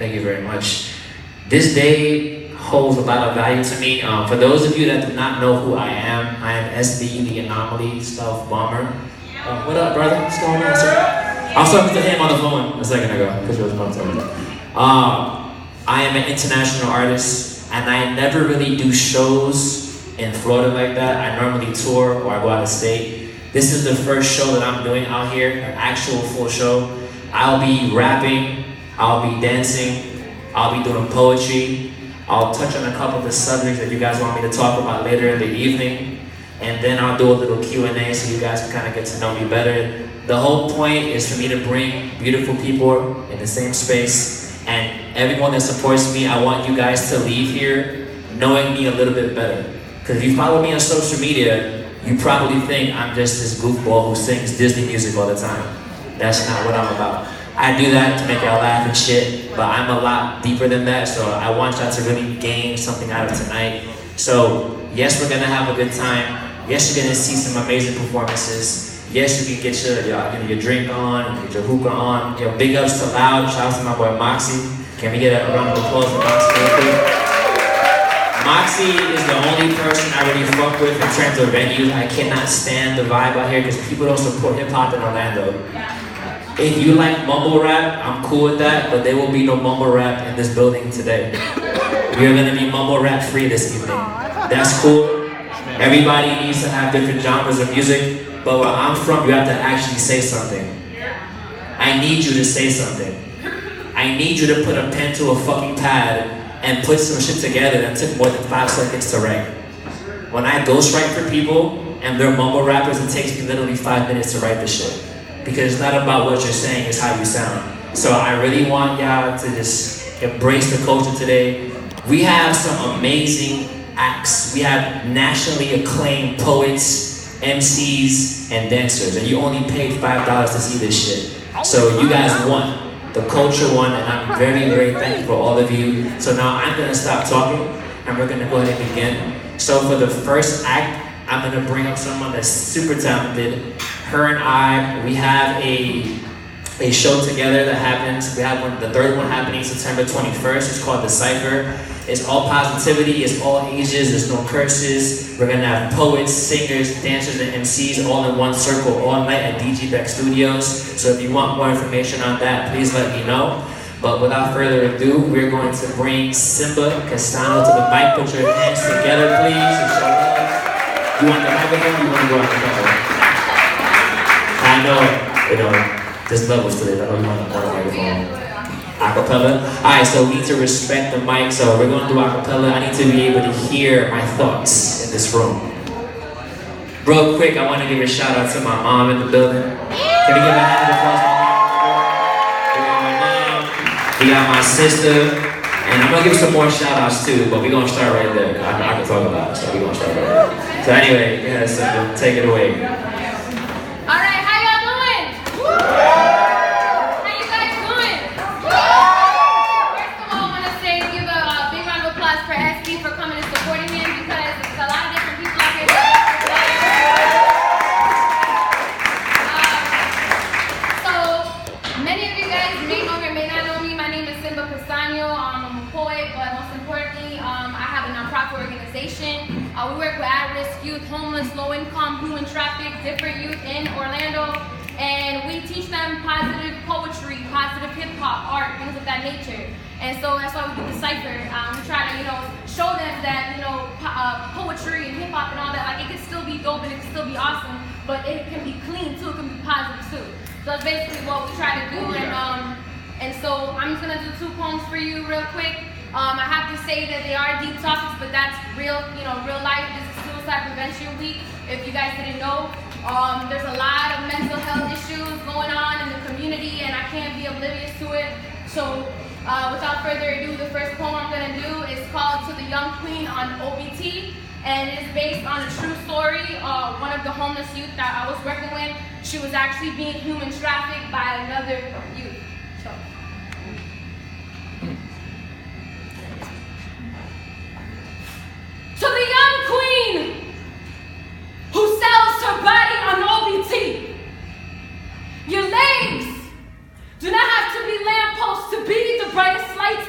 Thank you very much. This day holds a lot of value to me. For those of you that do not know who I am SB, the Anomoly Stealth Bomber. What up, brother? What's going on, sir? I was talking to him on the phone a second ago, because you was about to I am an international artist, and I never really do shows in Florida like that. I normally tour or I go out of state. This is the first show that I'm doing out here, an actual full show. I'll be rapping, I'll be dancing, I'll be doing poetry. I'll touch on a couple of the subjects that you guys want me to talk about later in the evening. And then I'll do a little Q&A so you guys can kind of get to know me better. The whole point is for me to bring beautiful people in the same space. And everyone that supports me, I want you guys to leave here knowing me a little bit better. Because if you follow me on social media, you probably think I'm just this goofball who sings Disney music all the time. That's not what I'm about. I do that to make y'all laugh and shit, but I'm a lot deeper than that, so I want y'all to really gain something out of tonight. So, yes, we're gonna have a good time. Yes, you're gonna see some amazing performances. Yes, you can get your drink on, get your hookah on. Big ups to Loud, shout out to my boy Moxie. Can we get a round of applause for Moxie real quick? Moxie is the only person I really fuck with in terms of venues. I cannot stand the vibe out here because people don't support hip hop in Orlando. If you like mumble rap, I'm cool with that, but there will be no mumble rap in this building today. We are gonna be mumble rap free this evening. That's cool. Everybody needs to have different genres of music, but where I'm from, you have to actually say something. I need you to say something. I need you to put a pen to a fucking pad and put some shit together that took more than 5 seconds to write. When I ghostwrite for people and they're mumble rappers, it takes me literally 5 minutes to write this shit. Because it's not about what you're saying, it's how you sound. So I really want y'all to just embrace the culture today. We have some amazing acts. We have nationally acclaimed poets, MCs, and dancers. And you only paid $5 to see this shit. So you guys won. The culture won, and I'm very, very thankful for all of you. So now I'm gonna stop talking, and we're gonna go ahead and begin. So for the first act, I'm gonna bring up someone that's super talented. Her and I, we have a show together that happens. We have the third one happening September 21st. It's called The Cypher. It's all positivity, it's all ages, there's no curses. We're gonna have poets, singers, dancers, and MCs all in one circle all night at DG Beck Studios. So if you want more information on that, please let me know. But without further ado, we're going to bring Simba Castano to the mic. Put your hands together, please, and show love. You want the microphone? You want to go out the microphone? I know, this level's to it. I know you want the microphone. Acapella. Alright, so we need to respect the mic, so we're going to do acapella. I need to be able to hear my thoughts in this room. Real quick, I want to give a shout out to my mom in the building. Can we give a hand of applause for my mom? We got my sister, and I'm going to give some more shout outs too, but we're going to start right there. I can talk about it, so we're going to start right there. So anyway, yeah, so take it away. Alright, how y'all doing? How you guys doing? First of all, I want to give a big round of applause for SB for coming and supporting him, because there's a lot of different people out here. So, many of you guys may know me or may not know me. My name is Simba Castano. I'm a poet, but most importantly, I have a nonprofit organization. We work with at-risk youth, homeless, low-income, human trafficked, different youth in Orlando, and we teach them positive poetry, positive hip-hop, art, things of that nature. And so that's why we do the Cypher. We try to, show them that, poetry and hip-hop and all that, like, it can still be dope and it can still be awesome, but it can be clean too, it can be positive too. So that's basically what we try to do, and so I'm just gonna do 2 poems for you real quick. I have to say that they are deep topics, but that's real, real life. This is Suicide Prevention Week, if you guys didn't know. There's a lot of mental health issues going on in the community, and I can't be oblivious to it. So without further ado, the first poem I'm gonna do is called To the Young Queen on OBT, and it's based on a true story. One of the homeless youth that I was working with, she was actually being human trafficked by another youth. So. To the young queen who sells her body on OBT, your legs do not have to be lampposts to be the brightest lights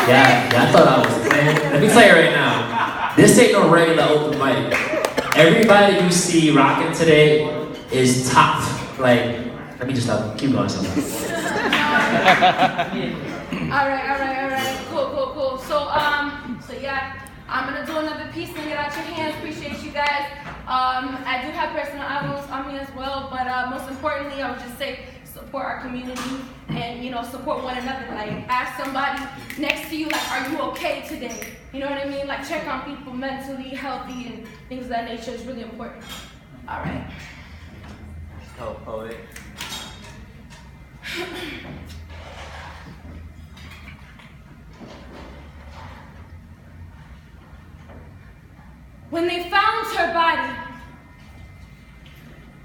Yeah, I thought I was playing. Let me tell you right now, this ain't no regular open mic. Everybody you see rocking today is top. Like, let me just keep going somewhere. Alright. Cool. So yeah, I'm gonna do another piece and get out your hands. Appreciate you guys. I do have personal albums on me as well, but most importantly, I would just say support our community and support one another. Like, ask somebody next to you, like, are you okay today? You know what I mean? Like, check on people mentally healthy and things of that nature is really important. All right. Oh, poet. When they found her body,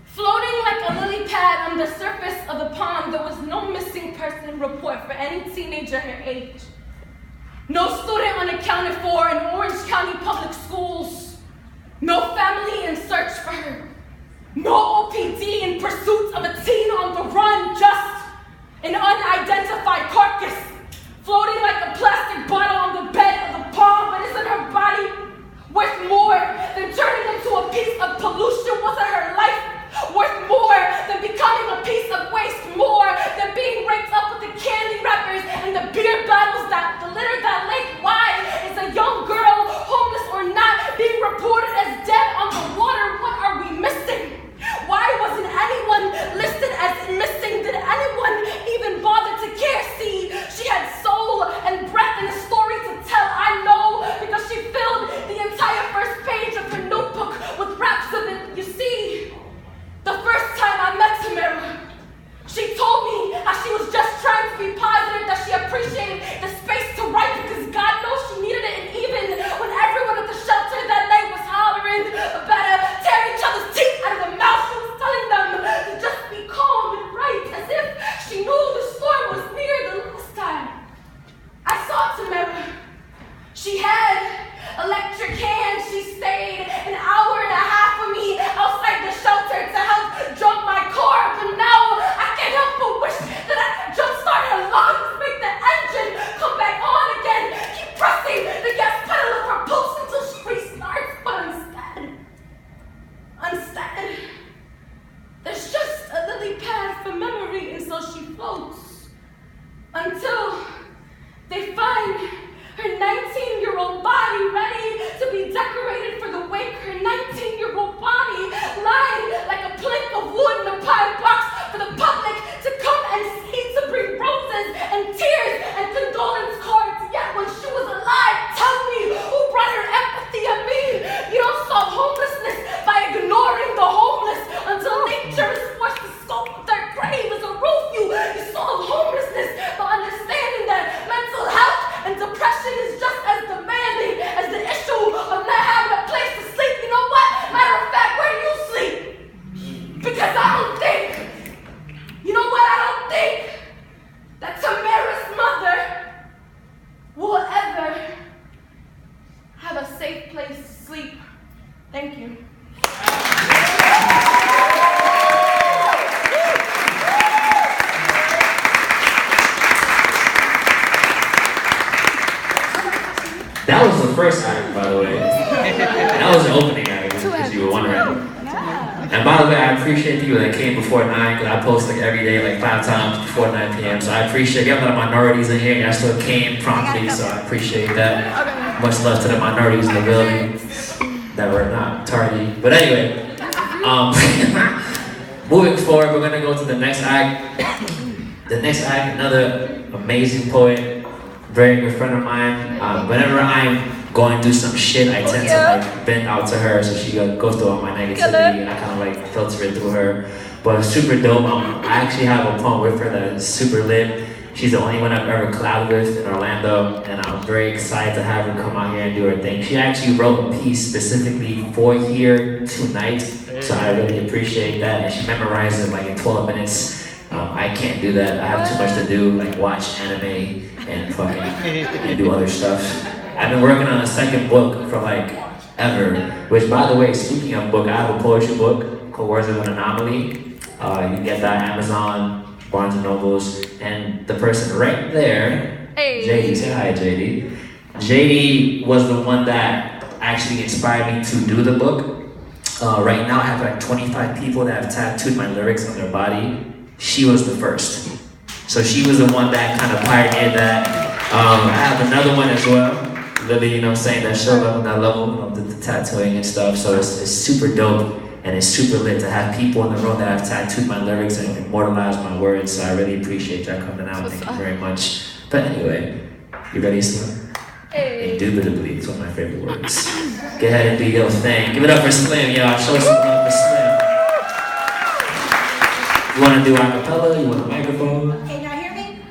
floating like a lily pad on the surface of the pond, there was no missing person report for any teenager her age. No student unaccounted for in Orange County Public Schools. No family in search for her. No OPD in pursuit of a teen on the run, just an unidentified carcass floating like a plastic bottle on the bed of the pond. But isn't her body worth more than turning into a piece of pollution? Wasn't her life worth more than becoming a piece of waste? More than being raked up with the candy wrappers and the beer bottles that litter that lake? Why is a young girl, homeless or not, being reported as dead on the water? What are we missing? Why wasn't anyone listed as missing? Did anyone even bother to care? See, she had soul and breath and a story to tell. I know, because she filled the entire first page of her notebook with raps of it. You see, the first time I met Tamara, she told me how she was just trying to be positive, that she appreciated the space to write because God knows she needed it. And even when everyone at the shelter that night was hollering about her tearing each other's teeth out of the mouth, she was telling them to just be calm and write, as if she knew the storm was near. The last time I saw Tamara, she had electric hands. She stayed an hour and a half with me outside the shelter to help jump my car. But now I can't help but wish that I could jumpstart her lungs, make the engine come back on again, keep pressing the gas pedal of her pulse until she restarts. But instead, there's just a lily pad for memory, and so she floats until they find her 19-year-old body ready to be decorated for the wake. Her 19-year-old body lying like a plank of wood in a pine box for the public to come and see, to bring roses and tears and condolence cards. Yet when she was alive, tell me, who brought her empathy? I mean, you don't solve homelessness by ignoring the homeless until nature is forced to scope with their grave as a roof. You solve homelessness by understanding that mental health and depression is just as demanding as the issue of not having a place to sleep. You know what? Matter of fact, where do you sleep? Because I don't think that Tamara's mother will ever have a safe place to sleep. Thank you. That was the first act, by the way. That was the opening act, because you were wondering. And by the way, I appreciate people that came before 9, because I post like every day, like 5 times before 9 p.m. So I appreciate, we have a lot of minorities in here, y'all still came promptly, so I appreciate that. Much love to the minorities in the building that were not tardy. But anyway, moving forward, we're gonna go to the next act. The next act, another amazing poet, very good friend of mine. Whenever I'm going through some shit, I tend to like vent out to her, so she goes through all my negativity, and I kind of like filter it through her. But super dope. I actually have a poem with her that is super lit. She's the only one I've ever collabed with in Orlando, and I'm very excited to have her come out here and do her thing. She actually wrote a piece specifically for here tonight, so I really appreciate that. And she memorized it like in 12 minutes. I can't do that. I have too much to do, like watch anime and fucking and do other stuff. I've been working on a second book for like ever, which by the way, speaking of book, I have a poetry book called Words of an Anomoly. You can get that on Amazon, Barnes and Nobles, and the person right there Hey. JD, say hi, JD. JD was the one that actually inspired me to do the book. Right now, I have like 25 people that have tattooed my lyrics on their body. She was the first. So she was the one that kind of pioneered that. I have another one as well. Lily, saying that show up on that level, the tattooing and stuff. So it's super dope and it's super lit to have people in the room that have tattooed my lyrics and immortalized my words. So I really appreciate y'all coming out. Thank you very much. But anyway, you ready, Slim? Hey. Indubitably, it's one of my favorite words. Go ahead and do your thing. Give it up for Slim, y'all. Show some love for Slim. You want to do acapella? You want a microphone? Can y'all hear me?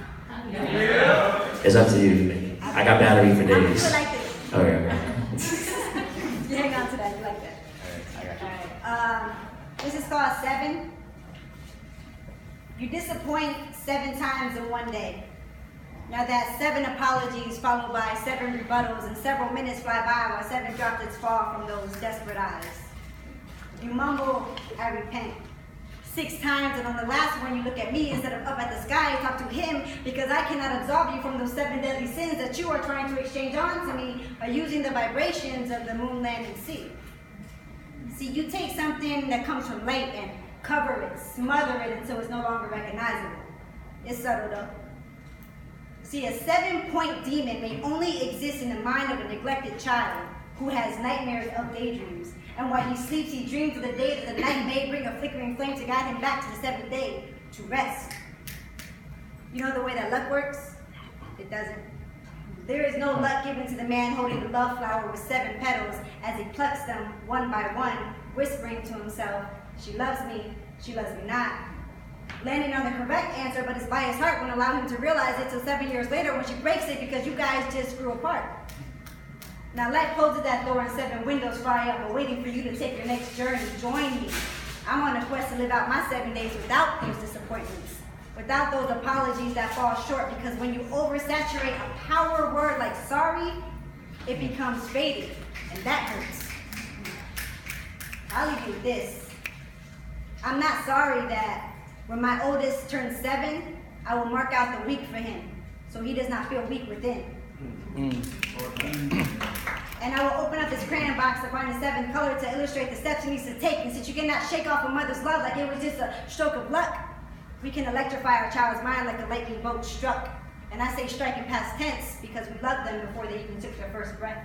Yeah. It's up to you. I got battery for days. I like this. Okay. You hang on to that. You like that? Alright. This is called 7. You disappoint 7 times in one day. Now that's 7 apologies followed by 7 rebuttals and several minutes fly by while 7 droplets fall from those desperate eyes. You mumble, I repent. 6 times, and on the last one you look at me instead of up at the sky, talk to him because I cannot absolve you from those 7 deadly sins that you are trying to exchange on to me by using the vibrations of the moon, land, and sea. See, you take something that comes from light and cover it, smother it until it's no longer recognizable. It's subtle though. See, a 7-point demon may only exist in the mind of a neglected child who has nightmares of daydreams. And while he sleeps, he dreams of the day that the night may bring a flickering flame to guide him back to the 7th day to rest. You know the way that luck works? It doesn't. There is no luck given to the man holding the love flower with 7 petals as he plucks them one by one, whispering to himself, she loves me not. Landing on the correct answer, but his biased heart won't allow him to realize it till 7 years later when she breaks it because you guys just grew apart. Now life closes that door and 7 windows fry up, but waiting for you to take your next journey. Join me. I'm on a quest to live out my 7 days without those disappointments, without those apologies that fall short, because when you oversaturate a power word like sorry, it becomes faded, and that hurts. I'll leave you with this. I'm not sorry that when my oldest turns 7, I will mark out the week for him, so he does not feel weak within. And I will open up this crayon box to find the 7th color to illustrate the steps he needs to take. And since you cannot shake off a mother's love like it was just a stroke of luck, we can electrify our child's mind like a lightning bolt struck. And I say strike in past tense because we loved them before they even took their first breath.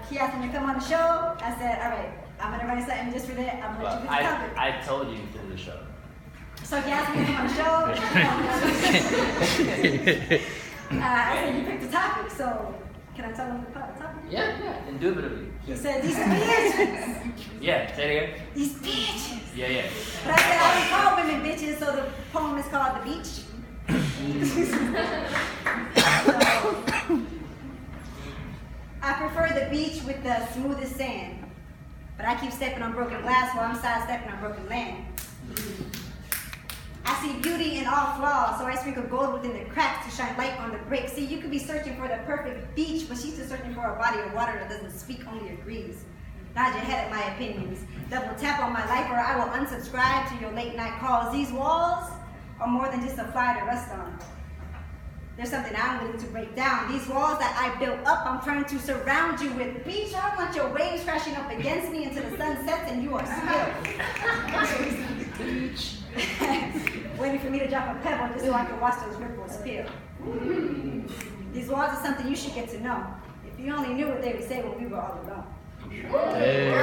He asked me to come on the show. I said, all right, I'm going to write something just for that. I'm going to let you get the topic. I told you to do the show. So he asked me to come on the show. I said, you picked the topic, so can I tell him the topic? Yeah, indubitably. He said, these bitches. Yeah, say it again. These bitches. Yeah. But I said, I don't call women bitches, so the poem is called The Beach. I prefer the beach with the smoothest sand, but I keep stepping on broken glass while I'm sidestepping on broken land. I see beauty in all flaws, so I sprinkle gold within the cracks to shine light on the break. See, you could be searching for the perfect beach, but she's just searching for a body of water that doesn't speak, only agrees. Nod your head at my opinions. Double tap on my life or I will unsubscribe to your late night calls. These walls are more than just a fly to rest on. There's something I'm willing to break down. These walls that I built up, I'm trying to surround you with. Beach, I don't want your waves crashing up against me until the sun sets and you are still. Beach. Waiting for me to drop a pebble just so I can watch those ripples peel. These walls are something you should get to know. If you only knew what they would say when we were all alone. Hey.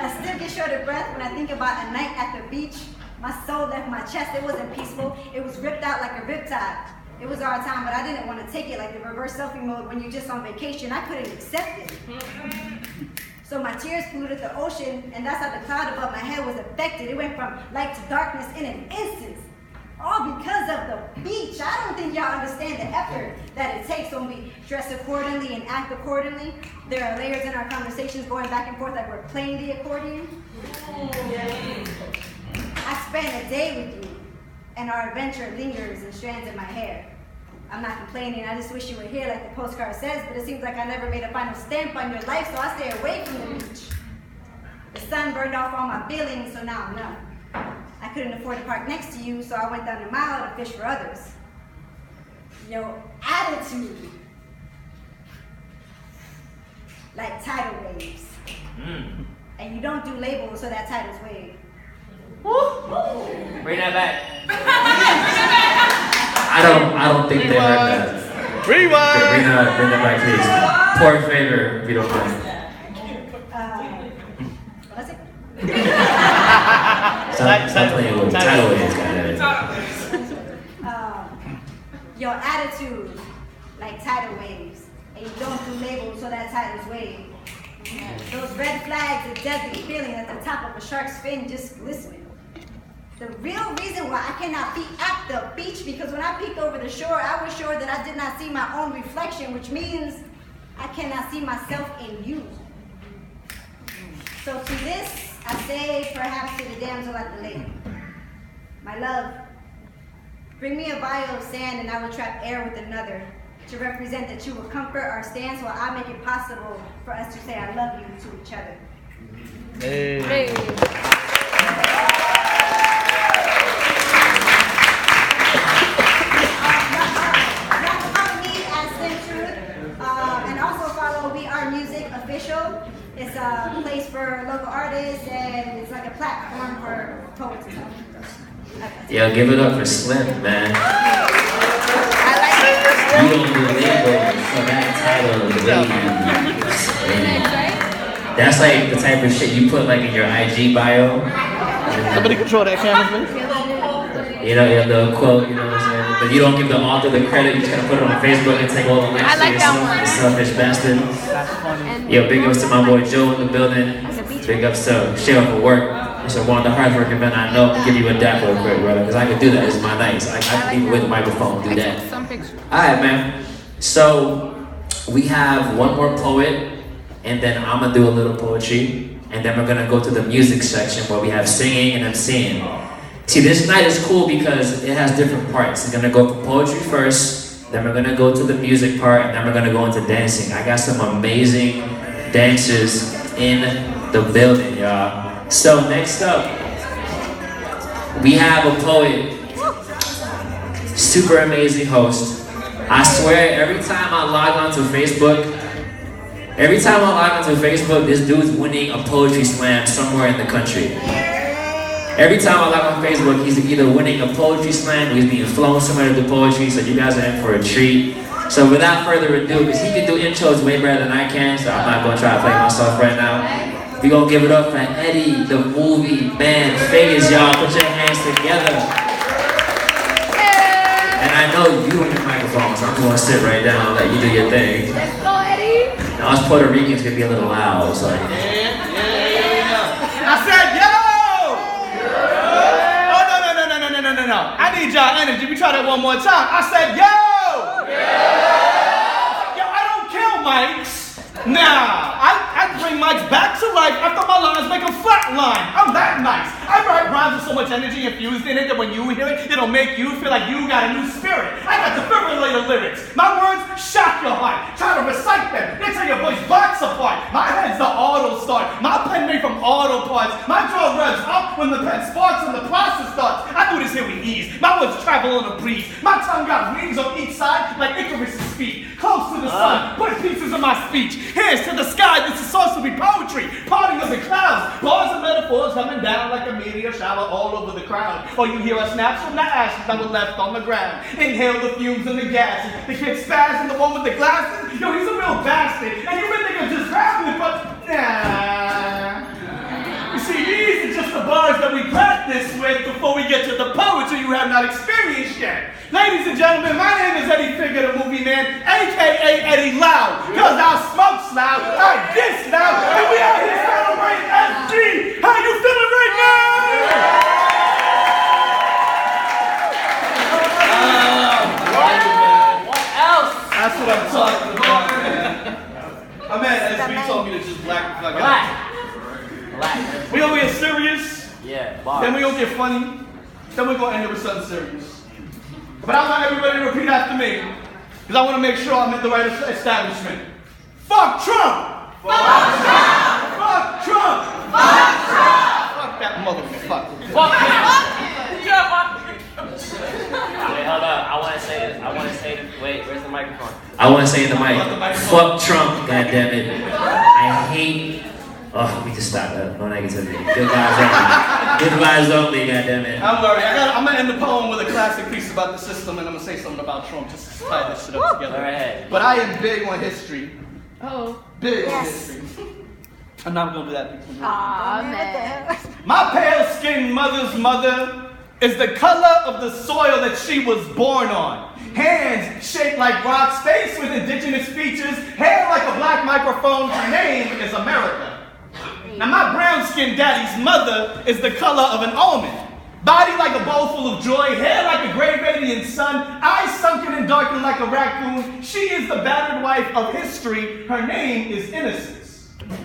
I still get short of breath when I think about a night at the beach. My soul left my chest. It wasn't peaceful. It was ripped out like a riptide. It was our time, but I didn't want to take it like the reverse selfie mode when you're just on vacation. I couldn't accept it. So my tears polluted the ocean, and that's how the cloud above my head was affected. It went from light to darkness in an instant. All because of the beach. I don't think y'all understand the effort that it takes when we dress accordingly and act accordingly. There are layers in our conversations going back and forth like we're playing the accordion. I spent a day with you, and our adventure lingers in strands in my hair. I'm not complaining, I just wish you were here like the postcard says, but it seems like I never made a final stamp on your life, so I stay away from the beach. The sun burned off all my feelings, so now I'm numb. I couldn't afford to park next to you, so I went down the mile to fish for others. Your attitude, like tidal waves. And you don't do labels, so that title's wave. Bring that back. I don't think they heard that. Rewind. Bring that back, please. Poor favor, if you don't mind. What's it? Stop playing with tidal waves, guys. Your attitude, like tidal waves, and you don't do labels, so that title's wave. Those red flags, a deadly feeling at the top of a shark's fin just glistening. The real reason why I cannot be at the beach, because when I peeked over the shore, I was sure that I did not see my own reflection, which means I cannot see myself in you. So to this, I say perhaps to the damsel at the lake, my love, bring me a vial of sand and I will trap air with another to represent that you will comfort our stance while I make it possible for us to say I love you to each other. Hey. Follow me at Slim Truth, and also follow We Are Music Official. It's a place for local artists and it's like a platform for poets and stuff. Okay. Yo, give it up for Slim, man. I like it. You don't do labels for that title. That's like the type of shit you put like in your IG bio. Somebody control that camera, please. You know, the quote, you know what I'm saying? But you don't give the author the credit, you just gotta put it on Facebook and take all the links to yourself, you selfish bastard. Yo, big ups to my boy Joe in the building. Big ups to Cheryl for work. So one of the hardworking men I know, give you a dap real quick, brother, because I can do that, it's my night. I can even with the microphone do that. Alright, man. So, we have one more poet, and then I'm gonna do a little poetry, and then we're gonna go to the music section where we have singing and emceeing. See, this night is cool because it has different parts. It's gonna go for poetry first, then we're gonna go to the music part, and then we're gonna go into dancing. I got some amazing dancers in the building, y'all. So next up, we have a poet, super amazing host. I swear, every time I log onto Facebook, this dude's winning a poetry slam somewhere in the country. Every time I log on Facebook, he's either winning a poetry slam or he's being flown somewhere to do poetry, so you guys are in for a treat. So without further ado, because he can do intros way better than I can, so I'm not gonna try to play myself right now. We gonna give it up for Eddie, the movie man figures, y'all. Put your hands together. And I know you don't have microphones, so I'm just gonna sit right down and let you do your thing. Let's go, Eddie. Now us Puerto Ricans can be a little loud, so. I said, yo! Oh, no. I need y'all energy. We try that one more time. I said, yo! Yo, I don't kill mics. Nah, I bring mics back to life after my lines make a flat line. I'm that nice. I write rhymes with so much energy infused in it that when you hear it, it'll make you feel like you got a new spirit. I got defibrillator lyrics. My words shock your heart. Try to recite them. They tear your voice box apart. My head's the auto start. My pen made from auto parts. My jaw revs up when the pen sparks and the process starts. I do this here with ease. My words travel on a breeze. My tongue got wings on each side like Icarus' feet. Close to the sun, put pieces of my speech. Hands to the sky, this is supposed to be poetry. Parting of the clouds, bars and metaphors coming down like a meteor shower all over the crowd. Or you hear a snaps from the ashes that were left on the ground. Inhale the fumes and the gases. The kid spaz and the one with the glasses. Yo, he's a real bastard. And you would think I'm just rapping, but nah. You see, these are just the bars that we practice with before we get to the poetry you have not experienced yet. Ladies and gentlemen, my name is Eddie Figure, the movie man, a.k.a. Eddie Loud. Cause I smoke loud, I diss loud, and we out here celebrating FG. How you feeling right now? What else? That's what I'm talking about. My man SB told me to just black. Relax. We gonna get serious, Yeah, bars. then we gonna get funny, then we're going to end it with something serious. But I want everybody to repeat after me, because I want to make sure I'm in the right establishment. Fuck Trump! Fuck Trump! Fuck Trump! Fuck Trump! Fuck that motherfucker. Fuck him! Wait, hold up. I want to say this. Wait, where's the microphone? I want to say in the mic, fuck Trump, goddammit. I hate. Oh, we just stop that. No negativity. Good vibes only. Good vibes only, goddammit. I'm worried. I'm going to end the poem with a classic piece about the system, and I'm going to say something about Trump just to tie this shit up together. All right. But I am big on history. Oh. Big on history. I'm not going to do that. Aw, man. My pale-skinned mother's mother is the color of the soil that she was born on. Hands shaped like rocks, face with indigenous features, hair like a black microphone. Her name is America. Now my brown-skinned daddy's mother is the color of an almond. Body like a bowl full of joy, hair like a gray radiant sun, eyes sunken and darkened like a raccoon. She is the battered wife of history. Her name is Innocence.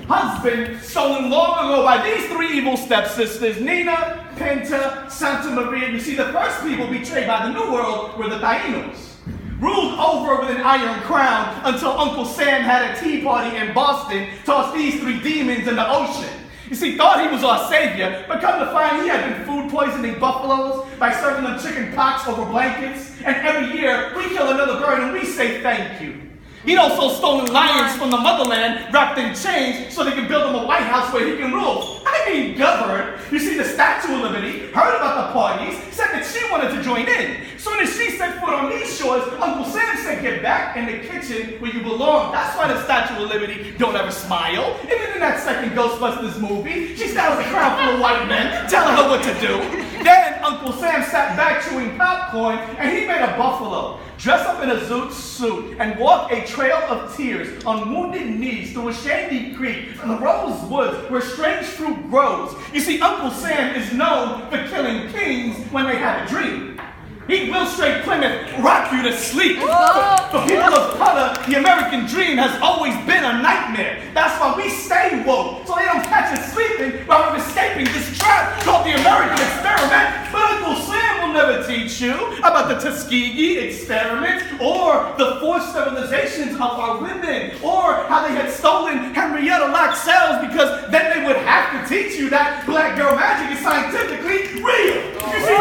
Husband stolen long ago by these three evil stepsisters, Nina, Pinta, Santa Maria. You see, the first people betrayed by the New World were the Taínos. Ruled over with an iron crown until Uncle Sam had a tea party in Boston, tossed these three demons in the ocean. You see, thought he was our savior, but come to find he had been food poisoning buffaloes by serving them chicken pox over blankets. And every year, we kill another bird and we say thank you. He'd also stolen lions from the motherland, wrapped in chains, so they could build him a White House where he can rule. I mean, govern. You see, the Statue of Liberty heard about the parties, said that she wanted to join in. Soon as she set foot on these shores, Uncle Sam said, get back in the kitchen where you belong. That's why the Statue of Liberty don't ever smile. Even in that second Ghostbusters movie, she stands a crowd full of white men, telling her what to do. Then Uncle Sam sat back chewing popcorn, and he made a buffalo. Dress up in a zoot suit and walk a trail of tears on wounded knees through a shady creek from the rose woods where strange fruit grows. You see, Uncle Sam is known for killing kings when they have a dream. He will straight Plymouth rock you to sleep. For people of color, the American dream has always been a nightmare. That's why we stay woke, so they don't catch us sleeping while we're escaping this trap called the American experiment. But Uncle Sam will never teach you about the Tuskegee experiment or the forced sterilizations of our women or how they had stolen Henrietta Lacks cells because then they would have to teach you that black girl magic is scientifically real. You see,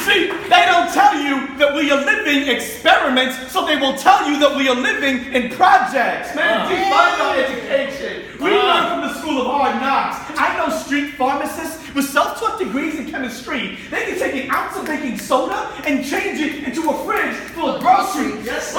see, they don't tell you that we are living experiments, so they will tell you that we are living in projects. Man, defund our education. We learn from the School of Hard Knocks. I know street pharmacists with self-taught degrees in chemistry. They can take an ounce of baking soda and change it into a fridge full of groceries. Yes,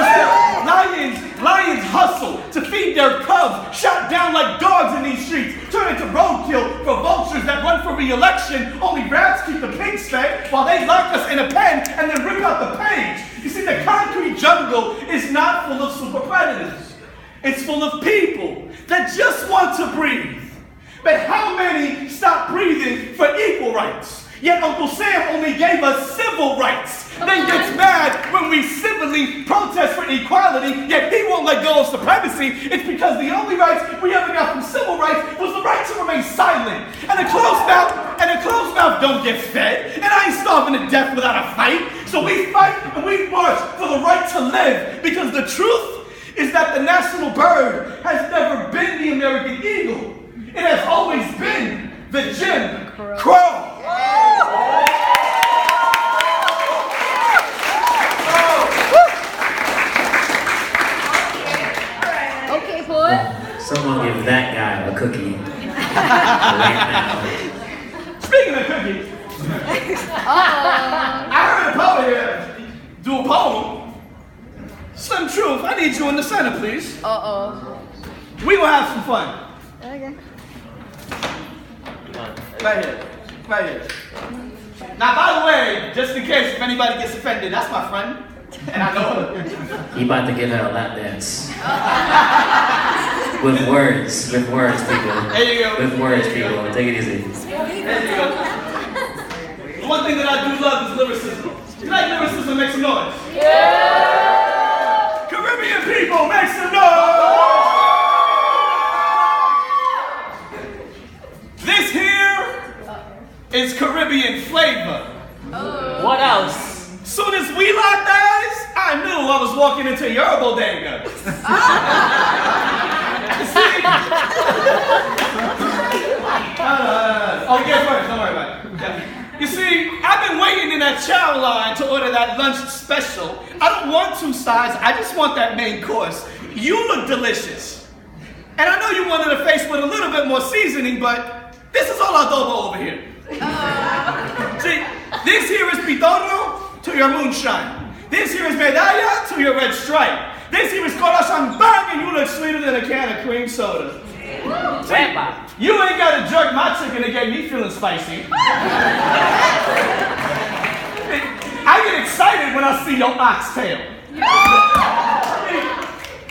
lions hustle to feed their cubs, shot down like dogs in these streets, turn into roadkill for vultures that run for re-election. Only rats keep the pigs fed while they lock us in a pen and then rip out the page. You see, the concrete jungle is not full of super predators. It's full of people that just want to breathe. But how many stop breathing for equal rights? Yet Uncle Sam only gave us civil rights. Then gets mad when we civilly protest for equality, yet he won't let go of supremacy. It's because the only rights we ever got from civil rights was the right to remain silent. And a closed mouth don't get fed. And I ain't starving to death without a fight. So we fight and we march for the right to live. Because the truth is that the national bird has never been the American eagle. It has always been the Jim Crow. Okay, boy. Someone give that guy a cookie right now. Speaking of cookies, I heard a poet here do a poem. Slim Truth, I need you in the center, please. We gonna have some fun. Okay. Right here. Now, by the way, just in case if anybody gets offended, that's my friend, and I know her. He about to give her a lap dance. With words, people. There you go. With words, people. Take it easy. There you go. The one thing that I do love is lyricism. You like lyricism? Make some noise. Yeah! Caribbean people, make some noise! This here is Caribbean flavor. What else? Soon as we locked eyes, I knew I was walking into your bodega. See? Get first, don't worry about it. Yeah. You see, I've been waiting in that chow line to order that lunch special. I don't want 2 sides, I just want that main course. You look delicious. And I know you wanted a face with a little bit more seasoning, but this is all adobo over here. See, this here is pitorro to your moonshine. This here is medalla to your red stripe. This here is corazon bang, and you look sweeter than a can of cream soda. See, you ain't got to jerk my chicken to get me feeling spicy. I get excited when I see your oxtail.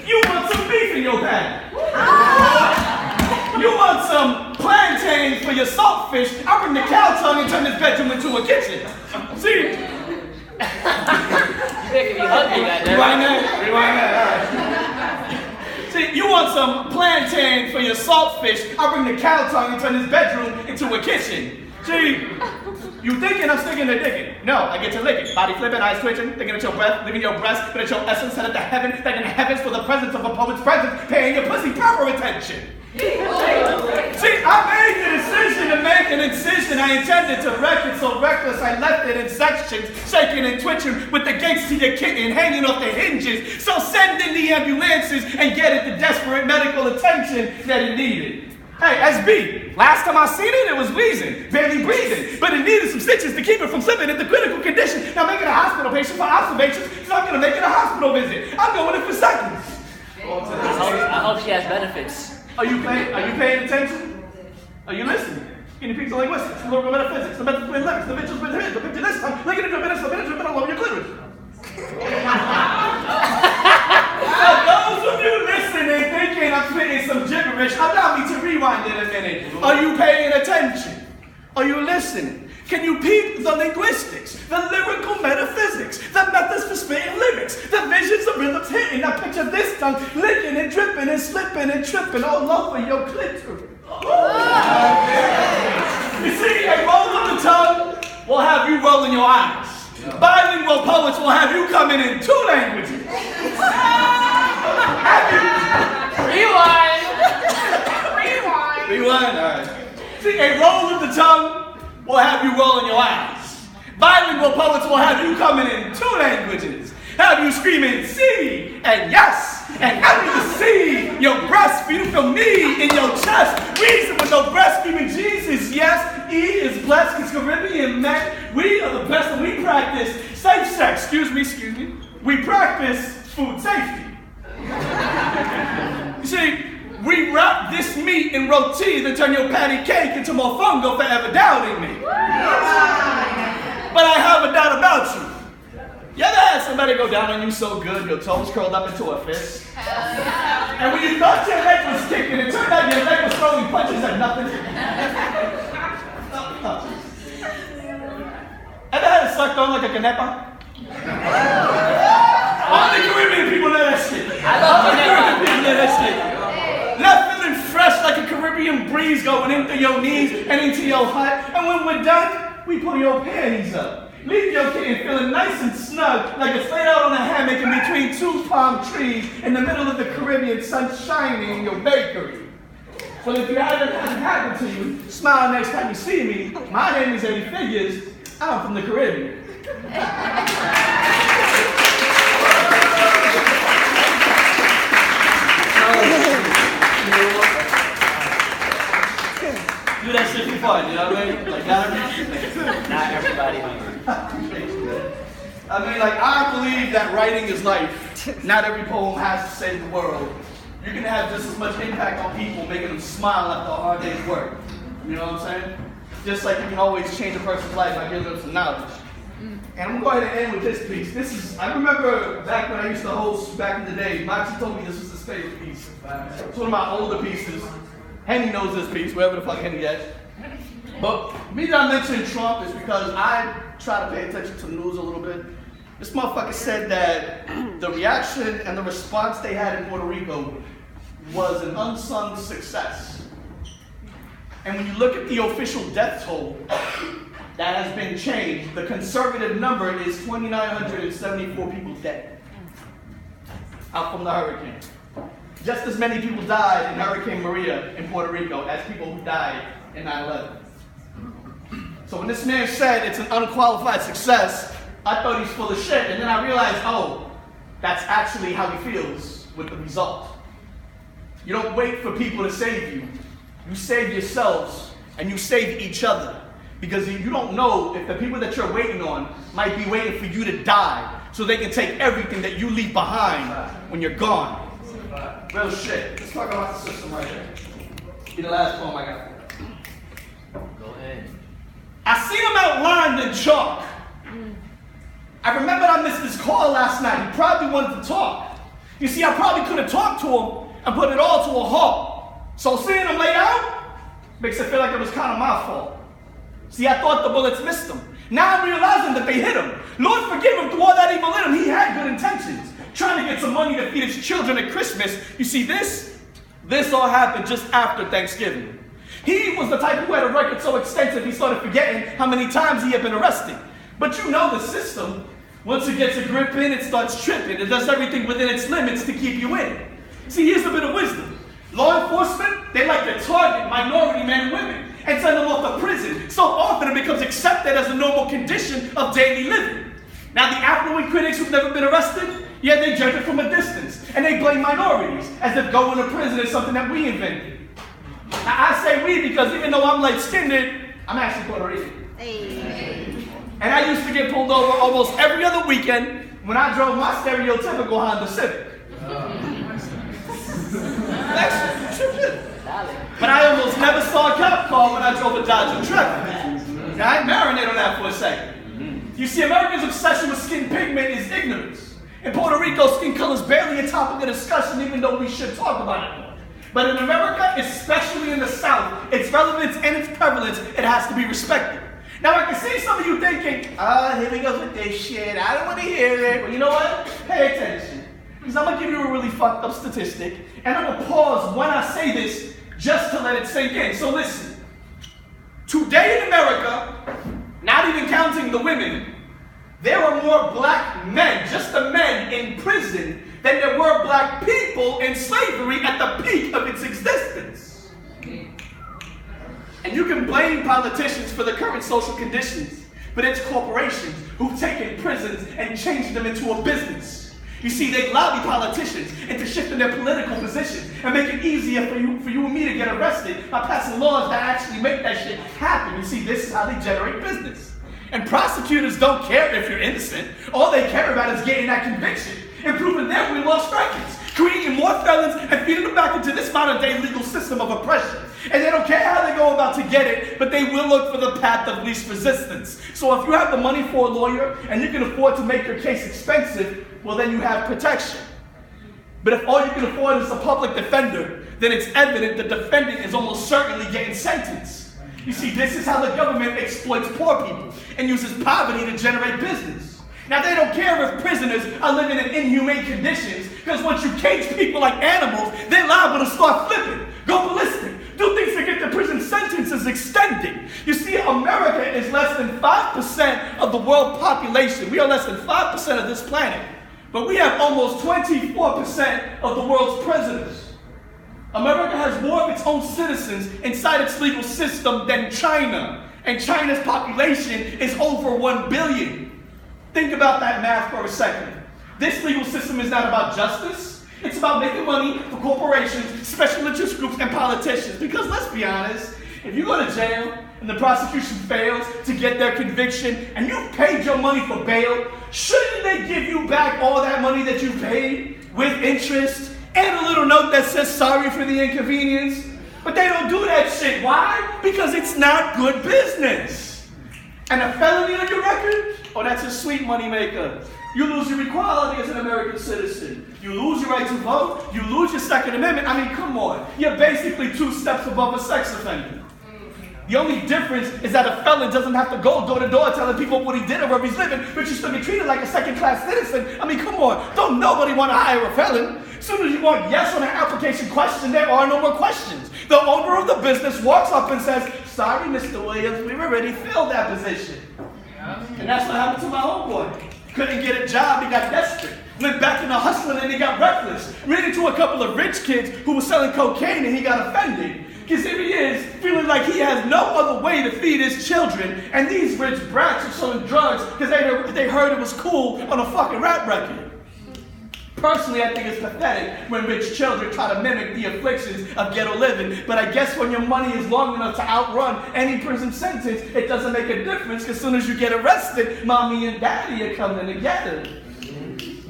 You want some beef in your pan. You want some plantains for your saltfish. I bring the cow tongue and turn this bedroom into a kitchen. See? You making me hungry, goddamn. Rewind that. All right. See, you want some plantain for your saltfish. I bring the cow tongue and turn this bedroom into a kitchen. See? You thinking I'm sticking to digging. No, I get to licking. Body flipping, eyes twitching, thinking at your breath, living your breast, but at your essence, set up to heaven, thanking the heavens for the presence of a poet's presence, paying your pussy proper attention. See, I made the decision to make an incision. I intended to wreck it so reckless I left it in sections, shaking and twitching with the gates to your kitten hanging off the hinges. So send in the ambulances and get it the desperate medical attention that it needed. Hey, SB, last time I seen it, it was wheezing, barely breathing, but it needed some stitches to keep it from slipping into critical condition. Now make it a hospital patient for observation, so I'm gonna make it a hospital visit. I'm going in for seconds. I hope she has benefits. Are you paying attention? Are you listening? Guinea pigs are linguistics, the local metaphysics, the method between letters, the visuals between the picture this time, linking into a minute, all over your clitoris. So those of you listening, thinking I'm spitting some gibberish, allow me to rewind it a minute. Are you paying attention? Are you listening? Can you peep the linguistics, the lyrical metaphysics, the methods for spitting lyrics, the visions of rhythms hitting? Now picture this tongue licking and dripping and slipping and tripping all over your clitoris. You see, a roll of the tongue will have you rolling your eyes. Bilingual poets will have you coming in 2 languages. Rewind. All right. See, a roll of the tongue will have you rolling your eyes. Bilingual poets will have you coming in 2 languages. Have you screaming C and yes and happy to see your breast beautiful me in your chest. Reason with no breast screaming Jesus. Yes, E is blessed because Caribbean men, we are the best and we practice safe sex. Excuse me. We practice food safety. You see, we wrap this meat in roti, then turn your patty cake into mofongo, forever doubting me. But I have a doubt about you. You ever had somebody go down on you so good, your toes curled up into a fist? And when you thought your leg was kicking, it turned out your leg was throwing punches at nothing. Ever had it sucked on like a canepa? Only Caribbean people know that shit. I love Caribbean people know that shit. Left feeling fresh like a Caribbean breeze going in through your knees and into your heart. And when we're done, we pull your panties up. Leave your kitten feeling nice and snug, like it's laid out on a hammock in between 2 palm trees in the middle of the Caribbean, sun shining in your bakery. Well, if you hasn't happened to you, smile next time you see me. My name is Eddie Figures. I'm from the Caribbean. Do that shit for fun, you know what I mean? Like, not everybody. I mean, like, I believe that writing is life. Not every poem has to save the world. You can have just as much impact on people, making them smile after a hard day's work. You know what I'm saying? Just like you can always change a person's life by giving them some knowledge. And I'm going to end with this piece. I remember back when I used to host back in the day, Moxie told me this was his favorite piece. It's one of my older pieces. Henny knows this piece, wherever the fuck Henny at. But me that I mentioned Trump is because I try to pay attention to the news a little bit. This motherfucker said that the reaction and the response they had in Puerto Rico was an unsung success. And when you look at the official death toll, that has been changed. The conservative number is 2,974 people dead out from the hurricane. Just as many people died in Hurricane Maria in Puerto Rico as people who died in 9/11. So when this man said it's an unqualified success, I thought he's full of shit. And then I realized, oh, that's actually how he feels with the result. You don't wait for people to save you. You save yourselves and you save each other. Because you don't know if the people that you're waiting on might be waiting for you to die so they can take everything that you leave behind when you're gone. Real shit. Let's talk about the system right here. Be the last poem I got. Go ahead. I seen him outlined in chalk. I remembered I missed his call last night. He probably wanted to talk. You see, I probably could have talked to him and put it all to a halt. So seeing him laid out makes it feel like it was kind of my fault. See, I thought the bullets missed him. Now I'm realizing that they hit him. Lord forgive him through all that evil in him. He had good intentions. Trying to get some money to feed his children at Christmas. You see, this all happened just after Thanksgiving. He was the type who had a record so extensive he started forgetting how many times he had been arrested. But you know the system. Once it gets a grip in, it starts tripping. It does everything within its limits to keep you in. See, here's a bit of wisdom. Law enforcement, they like to target minority men and women and send them off to prison. So often it becomes accepted as a normal condition of daily living. Now the affluent critics who've never been arrested, yeah, they judge it from a distance. And they blame minorities as if going to prison is something that we invented. Now I say we because even though I'm light-skinned, I'm actually Puerto Rican. Hey. And I used to get pulled over almost every other weekend when I drove my stereotypical Honda Civic. But I almost never saw a cop car when I drove a Dodge Intrepid. Now I marinate on that for a second. You see, Americans' obsession with skin pigment is ignorance. In Puerto Rico, skin color is barely a topic of discussion, even though we should talk about it more. But in America, especially in the South, its relevance and its prevalence, it has to be respected. Now I can see some of you thinking, here we go with this shit, I don't want to hear it. Well, you know what? Pay attention. Because I'm going to give you a really fucked up statistic, and I'm going to pause when I say this just to let it sink in. So listen. Today in America, not even counting the women, there are more black men, just the men, in prison than there were black people in slavery at the peak of its existence. And you can blame politicians for the current social conditions, but it's corporations who've taken prisons and changed them into a business. You see, they lobby politicians into shifting their political positions and make it easier for you and me to get arrested by passing laws that actually make that shit happen. You see, this is how they generate business. And prosecutors don't care if you're innocent. All they care about is getting that conviction and proving that we lost records, creating more felons and feeding them back into this modern-day legal system of oppression. And they don't care how they go about to get it, but they will look for the path of least resistance. So if you have the money for a lawyer and you can afford to make your case expensive, well, then you have protection. But if all you can afford is a public defender, then it's evident the defendant is almost certainly getting sentenced. You see, this is how the government exploits poor people and uses poverty to generate business. Now, they don't care if prisoners are living in inhumane conditions, because once you cage people like animals, they're liable to start flipping, go ballistic, do things to get the prison sentences extended. You see, America is less than 5% of the world population. We are less than 5% of this planet. But we have almost 24% of the world's prisoners. America has more of its own citizens inside its legal system than China. And China's population is over 1 billion. Think about that math for a second. This legal system is not about justice. It's about making money for corporations, special interest groups, and politicians. Because let's be honest, if you go to jail and the prosecution fails to get their conviction and you've paid your money for bail, shouldn't they give you back all that money that you paid with interest and a little note that says sorry for the inconvenience? But they don't do that shit. Why? Because it's not good business. And a felony on your record? Oh, that's a sweet moneymaker. You lose your equality as an American citizen. You lose your right to vote. You lose your Second Amendment. I mean, come on. You're basically 2 steps above a sex offender. The only difference is that a felon doesn't have to go door to door telling people what he did or where he's living, but you still get treated like a second-class citizen. I mean, come on. Don't nobody want to hire a felon. As soon as you want yes on an application question, there are no more questions. The owner of the business walks up and says, sorry, Mr. Williams, we've already filled that position. And that's what happened to my homeboy. Couldn't get a job, he got desperate. Went back into hustling and he got reckless. Ran into a couple of rich kids who were selling cocaine and he got offended. Because here he is, feeling like he has no other way to feed his children. And these rich brats are selling drugs because they heard it was cool on a fucking rap record. Personally, I think it's pathetic when rich children try to mimic the afflictions of ghetto living. But I guess when your money is long enough to outrun any prison sentence, it doesn't make a difference. Because as soon as you get arrested, mommy and daddy are coming together.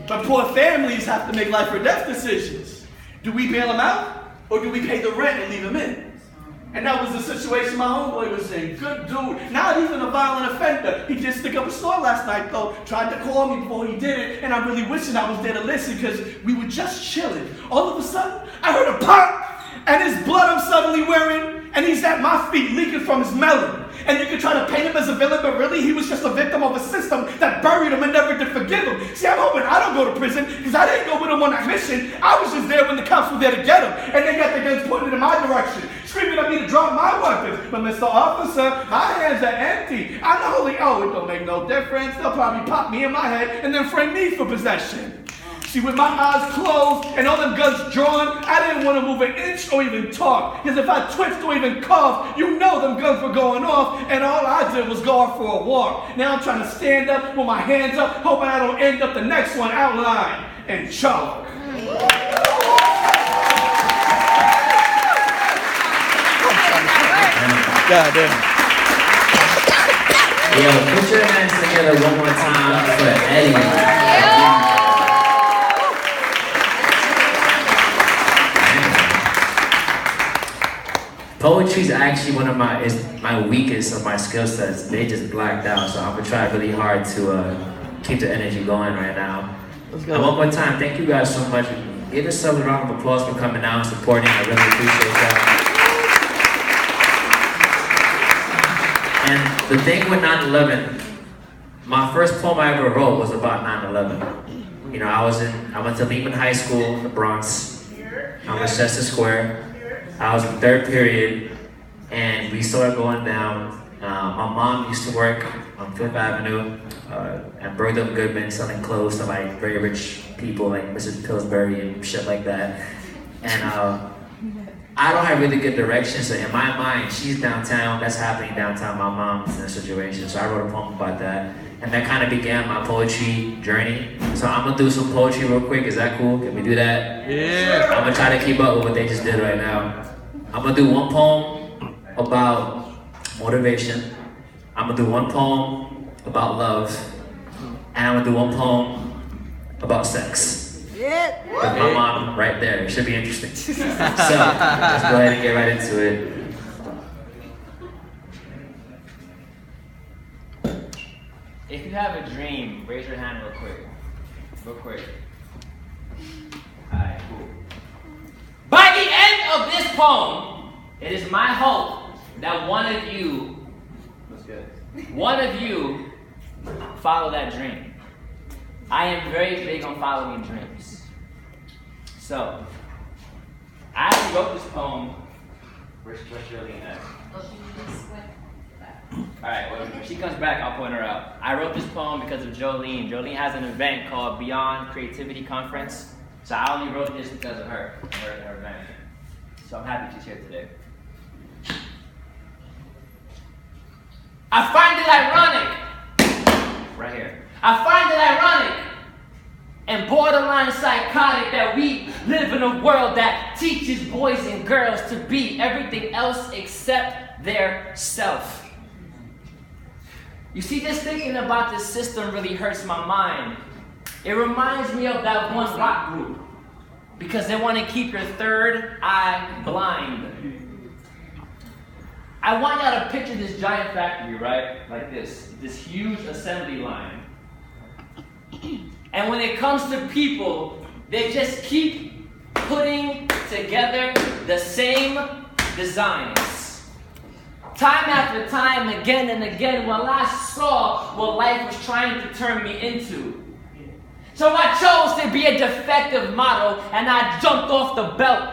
But poor families have to make life or death decisions. Do we bail them out, or do we pay the rent and leave them in? And that was the situation my homeboy was in. Good dude, not even a violent offender. He just stick up a store last night though, tried to call me before he did it, and I'm really wishing I was there to listen because we were just chilling. All of a sudden, I heard a pop, and his blood I'm suddenly wearing, and he's at my feet leaking from his melon. And you can try to paint him as a villain, but really he was just a victim of a system that buried him and never did forgive him. See, I'm hoping I don't go to prison because I didn't go with him on that mission. I was just there when the cops were there to get him. And they got their guns pointed in my direction, screaming at me to drop my weapons. But Mr. Officer, my hands are empty. I know it don't make no difference. They'll probably pop me in my head and then frame me for possession. See, with my eyes closed and all them guns drawn, I didn't want to move an inch or even talk. Because if I twitched or even coughed, you know them guns were going off, and all I did was go off for a walk. Now I'm trying to stand up with my hands up, hoping I don't end up the next one outlined and choke. God damn. Yo, put your hands together one more time for Eddie. Poetry is actually one of my weakest of my skill sets. They just blacked out, so I'm gonna try really hard to keep the energy going right now. Let's go. And one more time, thank you guys so much. Give yourselves a round of applause for coming out and supporting. I really appreciate that. And the thing with 9/11, my first poem I ever wrote was about 9/11. You know, I went to Lehman High School in the Bronx. I was Chester Square. I was in third period, and we started going down. My mom used to work on Fifth Avenue at Bergdorf Goodman selling clothes to like very rich people like Mrs. Pillsbury and shit like that. And I don't have really good direction, so in my mind, she's downtown, that's happening downtown, my mom's in a situation, so I wrote a poem about that. And that kind of began my poetry journey. So I'm gonna do some poetry real quick, is that cool? Can we do that? Yeah. I'm gonna try to keep up with what they just did right now. I'm gonna do one poem about motivation. I'm gonna do one poem about love. And I'm gonna do one poem about sex. With my mom right there. It should be interesting. So, let's go ahead and get right into it. If you have a dream, raise your hand real quick. Real quick. Alright, cool. By the end of this poem, it is my hope that one of you follow that dream. I am very big on following dreams. So, I actually wrote this poem. Where's Shirley at? Alright, when she comes back, I'll point her out. I wrote this poem because of Jolene. Jolene has an event called Beyond Creativity Conference. So I only wrote this because of her and her event. So I'm happy she's here today. I find it ironic, right here. I find it ironic and borderline psychotic that we live in a world that teaches boys and girls to be everything else except their self. You see, just thinking about this system really hurts my mind. It reminds me of that one rock group because they want to keep your third eye blind. I want y'all to picture this giant factory, right? Like this huge assembly line. And when it comes to people, they just keep putting together the same designs. Time after time, again and again, well, I saw what life was trying to turn me into. So I chose to be a defective model and I jumped off the belt.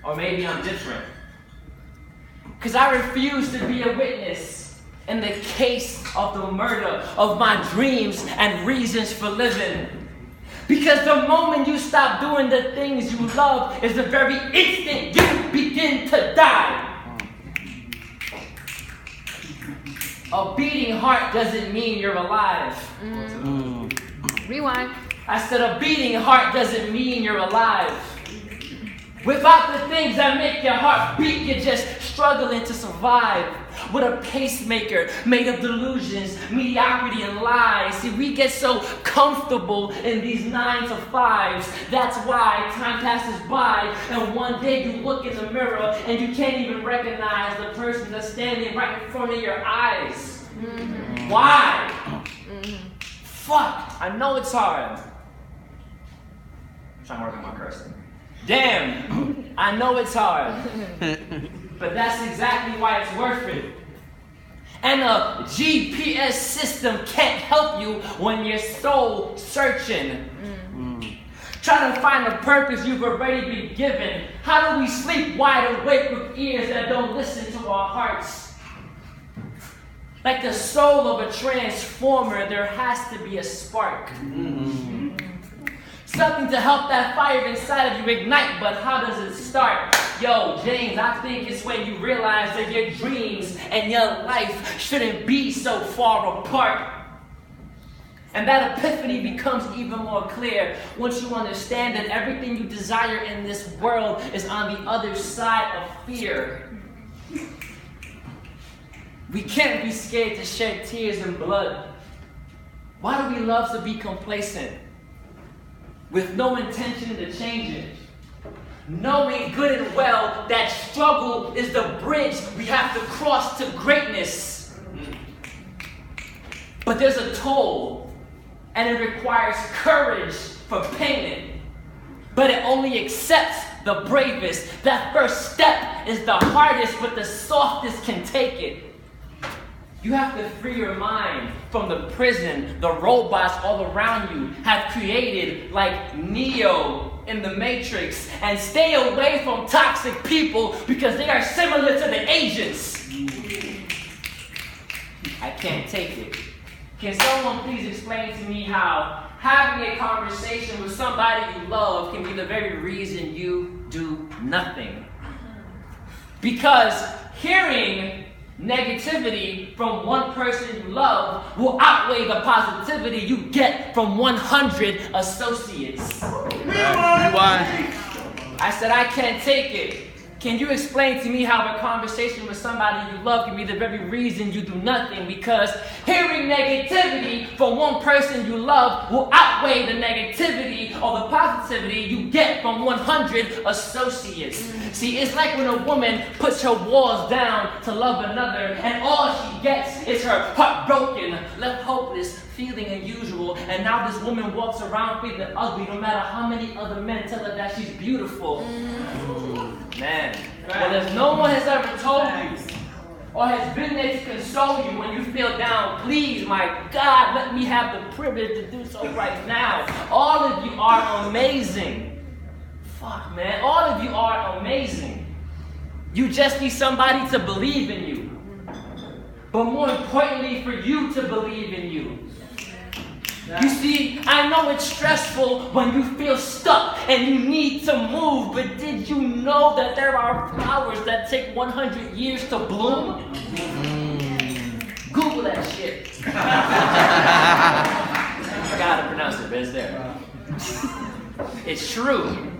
Or maybe I'm different. Because I refuse to be a witness in the case of the murder of my dreams and reasons for living. Because the moment you stop doing the things you love is the very instant you begin to die. A beating heart doesn't mean you're alive. Rewind. I said a beating heart doesn't mean you're alive. Without the things that make your heart beat, you're just struggling to survive. With a pacemaker made of delusions, mediocrity, and lies. See, we get so comfortable in these 9 to 5s. That's why time passes by, and one day you look in the mirror and you can't even recognize the person that's standing right in front of your eyes. Why? Fuck, I know it's hard. I'm trying to work on my cursing. Damn, I know it's hard. But that's exactly why it's worth it. And a GPS system can't help you when you're soul searching. Try to find a purpose you've already been given. How do we sleep wide awake with ears that don't listen to our hearts? Like the soul of a transformer, there has to be a spark. Something to help that fire inside of you ignite, but how does it start? Yo, James, I think it's when you realize that your dreams and your life shouldn't be so far apart. And that epiphany becomes even more clear once you understand that everything you desire in this world is on the other side of fear. We can't be scared to shed tears and blood. Why do we love to be complacent? With no intention to change it. Knowing good and well that struggle is the bridge we have to cross to greatness. But there's a toll, and it requires courage for payment. But it only accepts the bravest. That first step is the hardest, but the softest can take it. You have to free your mind from the prison the robots all around you have created, like Neo in the Matrix, and stay away from toxic people because they are similar to the agents. I can't take it. Can someone please explain to me how having a conversation with somebody you love can be the very reason you do nothing? Because hearing negativity from one person you love will outweigh the positivity you get from 100 associates. I said, I can't take it. Can you explain to me how a conversation with somebody you love can be the very reason you do nothing? Because hearing negativity from one person you love will outweigh the negativity or the positivity you get from 100 associates. See, it's like when a woman puts her walls down to love another, and all she gets is her heart broken, left hopeless, feeling unusual, and now this woman walks around feeling ugly no matter how many other men tell her that she's beautiful. Man, well, if no one has ever told you or has been there to console you when you feel down, please, my God, let me have the privilege to do so right now. All of you are amazing. Fuck, man, all of you are amazing. You just need somebody to believe in you. But more importantly, for you to believe in you. You see, I know it's stressful when you feel stuck and you need to move, but did you know that there are flowers that take 100 years to bloom? Google that shit. I forgot how to pronounce it, but it's there. It's true.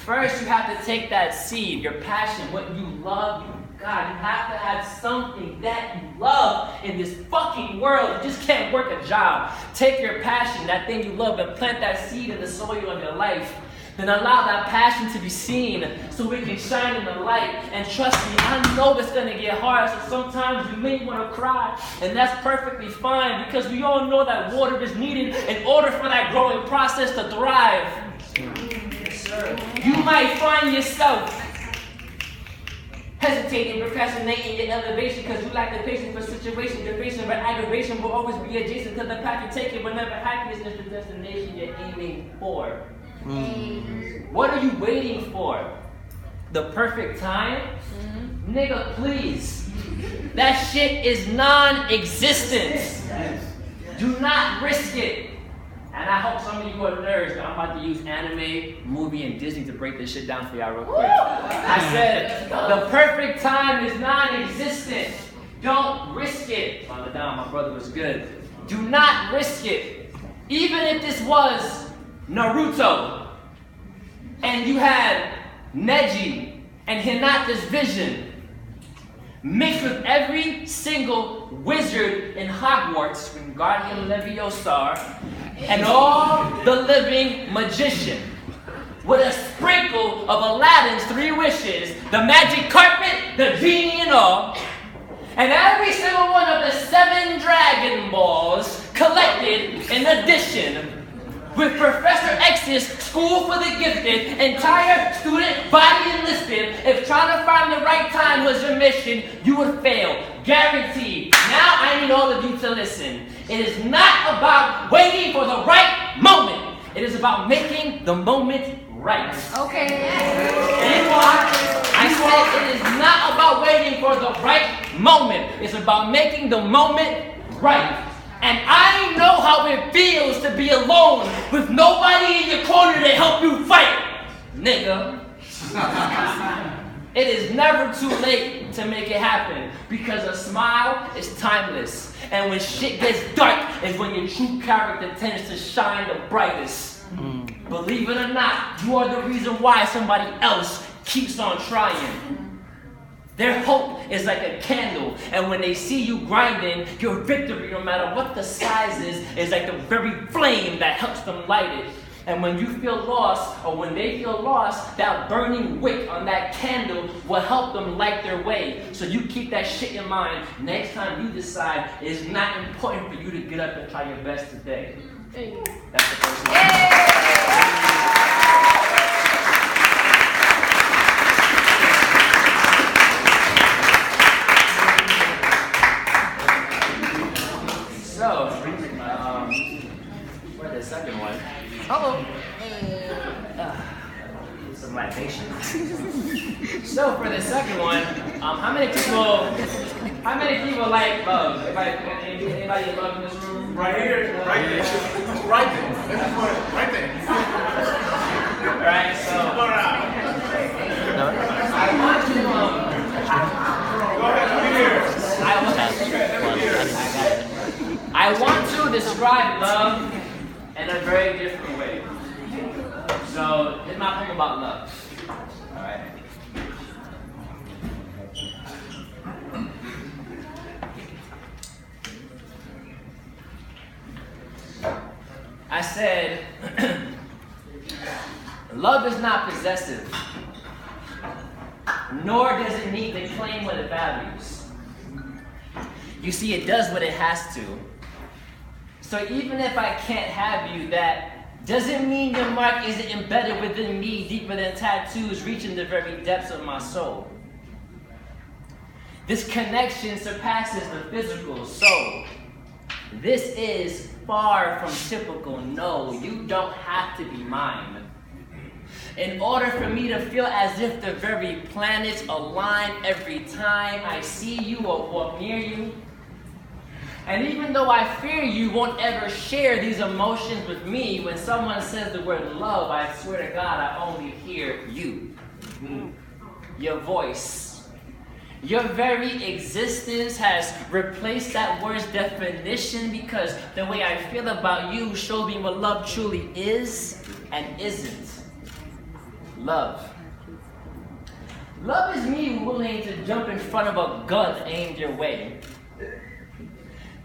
First, you have to take that seed, your passion, what you love. God, you have to have something that you love in this fucking world. You just can't work a job. Take your passion, that thing you love, and plant that seed in the soil of your life. Then allow that passion to be seen so it can shine in the light. And trust me, I know it's going to get hard, so sometimes you may want to cry. And that's perfectly fine because we all know that water is needed in order for that growing process to thrive. Yes, sir. You might find yourself hesitating, procrastinating your elevation because you lack the patience for situations. Your patience for aggravation will always be adjacent to the path you take it whenever happiness is the destination you're aiming for. What are you waiting for? The perfect time? Nigga, please. That shit is non-existent. Do not risk it. And I hope some of you are nerds, but I'm about to use anime, movie, and Disney to break this shit down for y'all real quick. I said, the perfect time is non-existent. Don't risk it. Father Don, my brother was good. Do not risk it. Even if this was Naruto, and you had Neji and Hinata's vision, mixed with every single wizard in Hogwarts, Wingardium Leviosa, and all the living magician, with a sprinkle of Aladdin's 3 wishes, the magic carpet, the genie and all, and every single one of the 7 Dragon Balls collected in addition, with Professor X's School for the Gifted, entire student body enlisted, if trying to find the right time was your mission, you would fail. Guaranteed. Now I need all of you to listen. It is not about waiting for the right moment. It is about making the moment right. Okay. I said it is not about waiting for the right moment. It's about making the moment right. And I know how it feels to be alone with nobody in your corner to help you fight, nigga. It is never too late to make it happen because a smile is timeless. And when shit gets dark is when your true character tends to shine the brightest. Believe it or not, you are the reason why somebody else keeps on trying. Their hope is like a candle, and when they see you grinding, your victory, no matter what the size is like the very flame that helps them light it. And when you feel lost, or when they feel lost, that burning wick on that candle will help them light their way. So you keep that shit in mind next time you decide it's not important for you to get up and try your best today. That's the first one. So, for the second one. Some libation. So for the second one, how many people like love? Anybody love in this room? Right here, right there, right there. Right there. Alright, so I want you Go ahead, I want to describe love in a very different way. So, it's my poem about love. Alright? I said, love is not possessive, nor does it need to claim what it values. You see, it does what it has to. So even if I can't have you, that doesn't mean your mark isn't embedded within me deeper than tattoos reaching the very depths of my soul. This connection surpasses the physical, so this is far from typical. No, you don't have to be mine. In order for me to feel as if the very planets align every time I see you or walk near you, and even though I fear you won't ever share these emotions with me, when someone says the word love, I swear to God, I only hear you. Your voice. Your very existence has replaced that word's definition because the way I feel about you shows me what love truly is and isn't. Love. Love is me willing to jump in front of a gun aimed your way.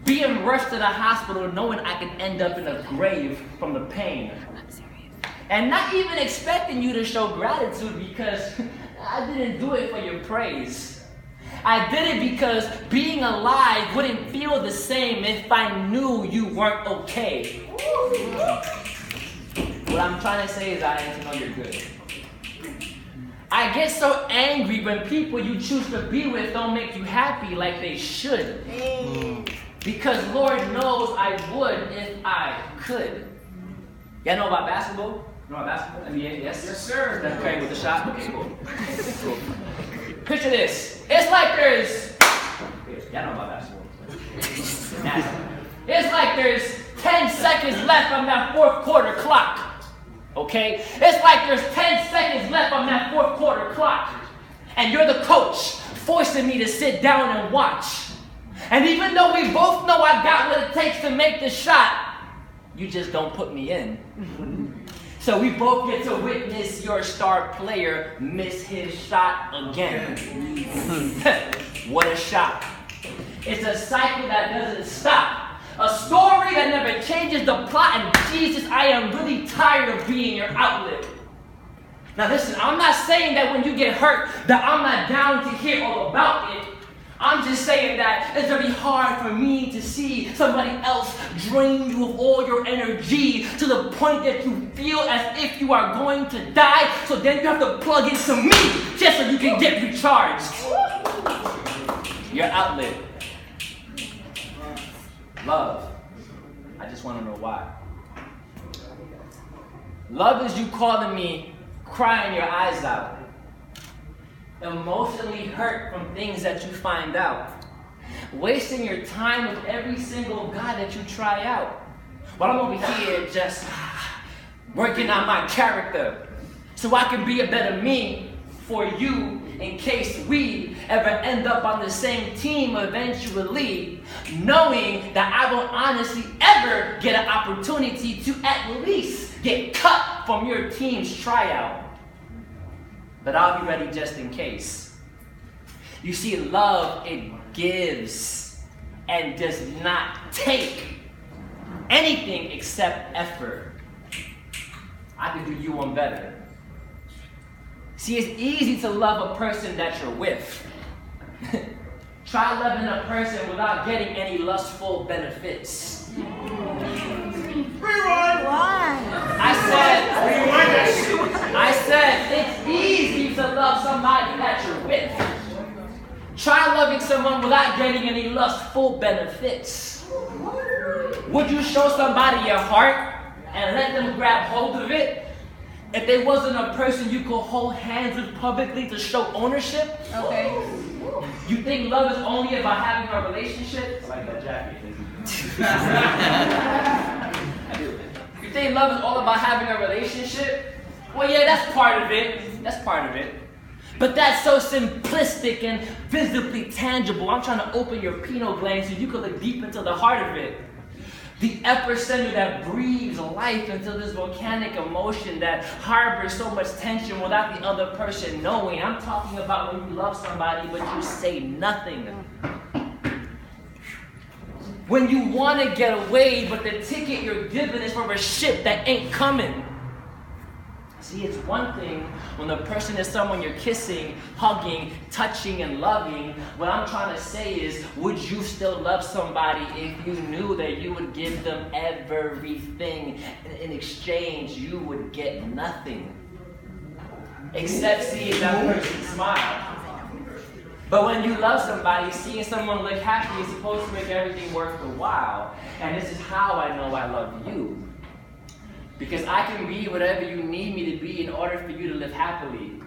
Being rushed to the hospital knowing I could end up in a grave from the pain. And not even expecting you to show gratitude because I didn't do it for your praise. I did it because being alive wouldn't feel the same if I knew you weren't okay. What I'm trying to say is I need to know you're good. I get so angry when people you choose to be with don't make you happy like they should. Because Lord knows I would if I could. Y'all know about basketball? No, basketball? NBA? Yes, sir. Steph Curry with the shot. Okay, cool. Picture this. It's like there's... Y'all know about basketball. It's like there's 10 seconds left on that fourth quarter clock. Okay? It's like there's 10 seconds left on that fourth quarter clock. And you're the coach, forcing me to sit down and watch. And even though we both know I got what it takes to make the shot, you just don't put me in. So we both get to witness your star player miss his shot again. What a shot. It's a cycle that doesn't stop. A story that never changes the plot, and Jesus, I am really tired of being your outlet. Now listen, I'm not saying that when you get hurt that I'm not down to hear all about it. I'm just saying that it's very hard for me to see somebody else drain you of all your energy to the point that you feel as if you are going to die, so then you have to plug into me just so you can get recharged. Your outlet. Love. I just want to know why. Love is you calling me, crying your eyes out. Emotionally hurt from things that you find out. Wasting your time with every single guy that you try out. While I'm over here just working on my character so I can be a better me for you in case we ever end up on the same team eventually, knowing that I won't honestly ever get an opportunity to at least get cut from your team's tryout. But I'll be ready just in case. You see, love, it gives and does not take anything except effort. I can do you one better. See, it's easy to love a person that you're with. Try loving a person without getting any lustful benefits. I said it's easy to love somebody that you're with. Try loving someone without getting any lustful benefits. Would you show somebody your heart and let them grab hold of it if they wasn't a person you could hold hands with publicly to show ownership? Okay. You think love is only about having a relationship? I like that jacket. I do. You think love is all about having a relationship? Well, yeah, that's part of it. That's part of it. But that's so simplistic and visibly tangible. I'm trying to open your pineal gland so you can look deep into the heart of it. The epicenter that breathes life into this volcanic emotion that harbors so much tension without the other person knowing. I'm talking about when you love somebody but you say nothing. When you want to get away but the ticket you're given is for a ship that ain't coming. See, it's one thing when the person is someone you're kissing, hugging, touching, and loving. What I'm trying to say is, would you still love somebody if you knew that you would give them everything, and in exchange you would get nothing? Except seeing that person smile. But when you love somebody, seeing someone look happy is supposed to make everything worth the while. And this is how I know I love you. Because I can be whatever you need me to be in order for you to live happily.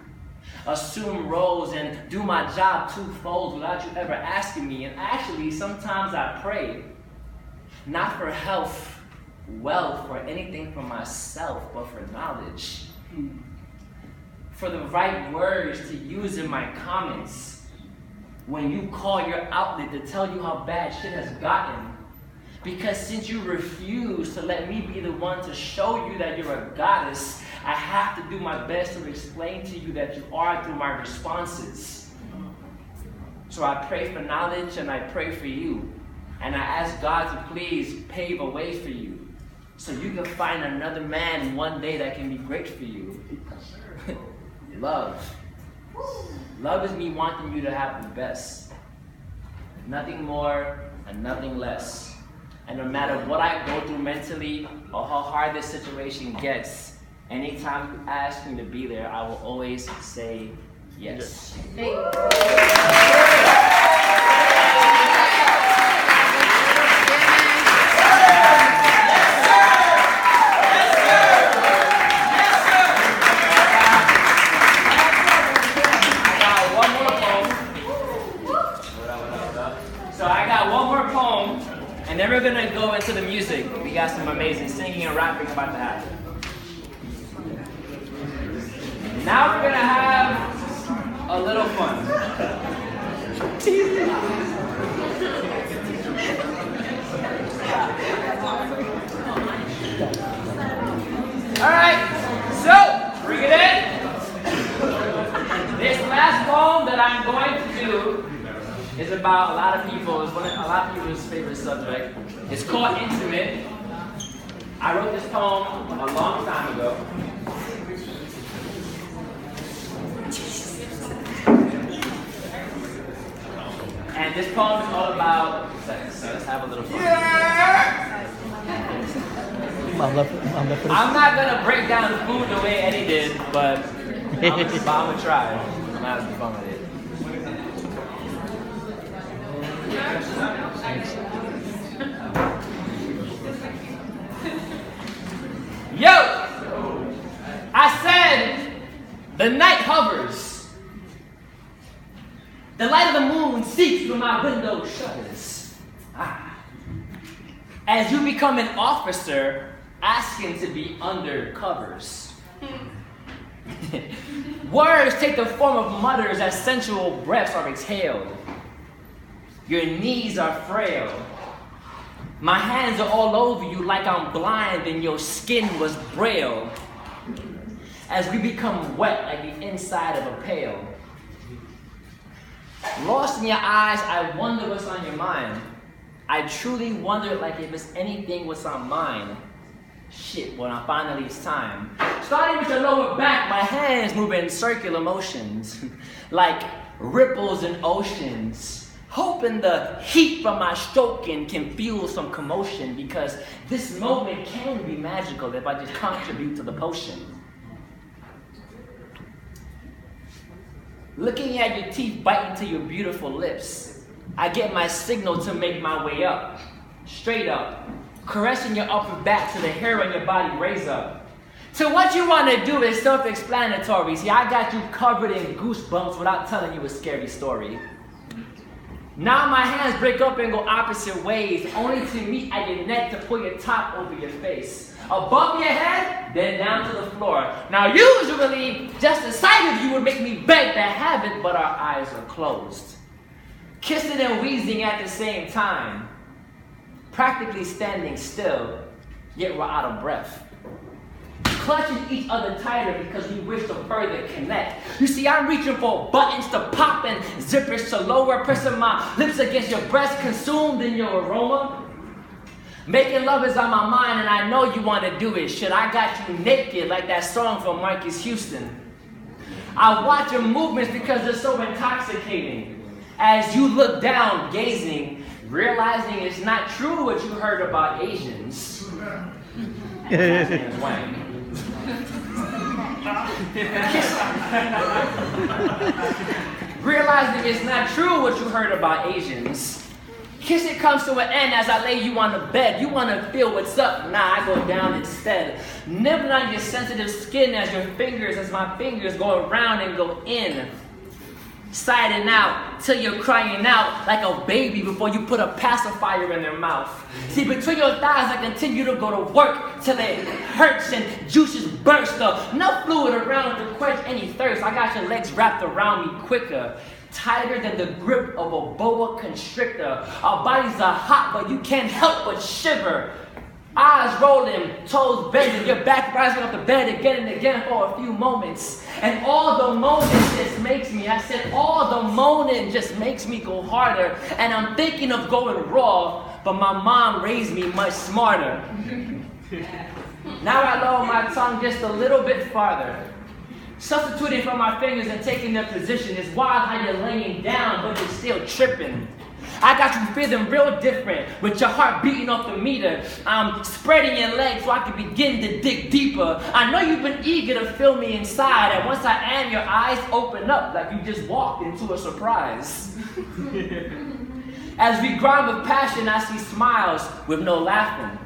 Assume roles and do my job twofold without you ever asking me. And actually, sometimes I pray, not for health, wealth, or anything for myself, but for knowledge. For the right words to use in my comments. When you call your outlet to tell you how bad shit has gotten. Because since you refuse to let me be the one to show you that you're a goddess, I have to do my best to explain to you that you are through my responses. So I pray for knowledge and I pray for you. And I ask God to please pave a way for you. So you can find another man one day that can be great for you. Love. Love is me wanting you to have the best. Nothing more and nothing less. And no matter what I go through mentally or how hard this situation gets, anytime you ask me to be there, I will always say yes. into the music. We got some amazing singing and rapping about to happen. Now we're gonna have a little fun. All right, so bring it in. This last poem that I'm going to do is about a lot of people's favorite subject. It's called Intimate. I wrote this poem a long time ago. And this poem is all about sex. So let's have a little fun. I'm not gonna break down the food the way Eddie did, but I'm gonna try. I'm gonna have some fun with it. Yo! I said, the night hovers. The light of the moon seeps through my window shutters. As you become an officer, asking to be under covers. Words take the form of mutters as sensual breaths are exhaled. Your knees are frail. My hands are all over you like I'm blind and your skin was braille. As we become wet like the inside of a pail. Lost in your eyes, I wonder what's on your mind. I truly wonder like if it's anything what's on mine. Shit, when I finally it's time. Starting with your lower back, my hands move in circular motions. Like ripples in oceans. Hoping the heat from my stroking can fuel some commotion because this moment can be magical if I just contribute to the potion. Looking at your teeth bite into your beautiful lips, I get my signal to make my way up, straight up, caressing your upper back to the hair on your body raise up. So what you want to do is self-explanatory. See, I got you covered in goosebumps without telling you a scary story. Now my hands break up and go opposite ways, only to meet at your neck to pull your top over your face. Above your head, then down to the floor. Now usually, just the sight of you would make me beg to have it, but our eyes are closed. Kissing and wheezing at the same time. Practically standing still, yet we're out of breath. Clutching each other tighter because we wish to further connect. You see, I'm reaching for buttons to pop and zippers to lower, pressing my lips against your breast, consumed in your aroma. Making love is on my mind and I know you want to do it. Shit, I got you naked like that song from Marcus Houston. I watch your movements because they're so intoxicating. As you look down, gazing, realizing it's not true what you heard about Asians. Realizing it's not true what you heard about Asians. Kissing comes to an end as I lay you on the bed. You want to feel what's up? Nah, I go down instead. Nibbling on your sensitive skin as my fingers go around and go in. Siding out till you're crying out like a baby before you put a pacifier in their mouth. See, between your thighs, I continue to go to work till it hurts and juices burst. Enough fluid around to quench any thirst. I got your legs wrapped around me quicker, tighter than the grip of a boa constrictor. Our bodies are hot, but you can't help but shiver. Eyes rolling, toes bending, your back rising off the bed again and again for a few moments. And all the moaning just makes me, I said, all the moaning just makes me go harder. And I'm thinking of going raw, but my mom raised me much smarter. Now I lower my tongue just a little bit farther. Substituting from my fingers and taking their position. It's wild how you're laying down, but you're still tripping. I got you feeling real different with your heart beating off the meter. I'm spreading your legs so I can begin to dig deeper. I know you've been eager to feel me inside, and once I am, your eyes open up like you just walked into a surprise. As we grind with passion, I see smiles with no laughing.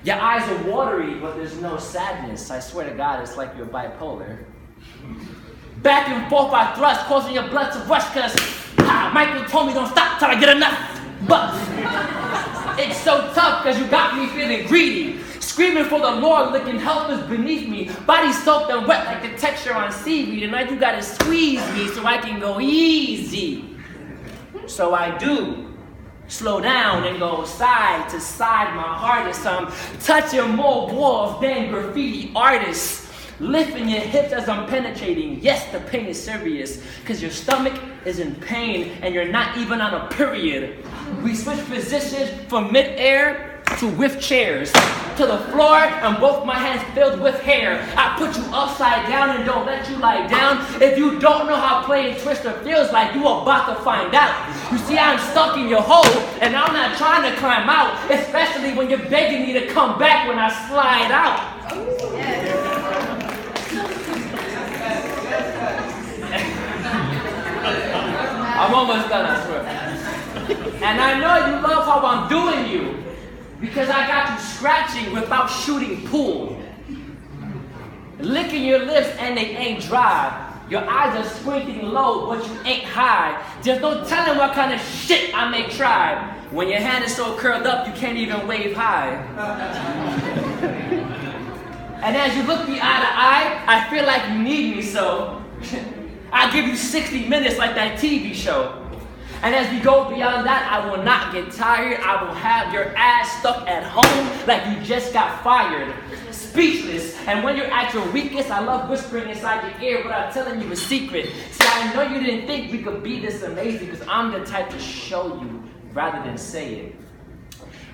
Your eyes are watery, but there's no sadness. I swear to God, it's like you're bipolar. Back and forth I thrust, causing your blood to rush, cause Michael told me don't stop till I get enough. But It's so tough because you got me feeling greedy. Screaming for the Lord, looking helpless beneath me. Body soaked and wet like the texture on seaweed. And now you gotta squeeze me so I can go easy. So I do. Slow down and go side to side. My heart is touching more walls than graffiti artists. Lifting your hips as I'm penetrating. Yes, the pain is serious, because your stomach is in pain and you're not even on a period. We switch positions from mid-air to with chairs, to the floor and both my hands filled with hair. I put you upside down and don't let you lie down. If you don't know how playing Twister feels like, you about to find out. You see, I'm stuck in your hole and I'm not trying to climb out, especially when you're begging me to come back when I slide out. I'm almost done, I swear. And I know you love how I'm doing you, because I got you scratching without shooting pool. Licking your lips and they ain't dry. Your eyes are squinting low, but you ain't high. There's no telling what kind of shit I may try. When your hand is so curled up, you can't even wave high. And as you look me eye to eye, I feel like you need me so. I'll give you 60 minutes like that TV show. And as we go beyond that, I will not get tired. I will have your ass stuck at home like you just got fired. Speechless. And when you're at your weakest, I love whispering inside your ear without telling you a secret. See, I know you didn't think we could be this amazing because I'm the type to show you rather than say it.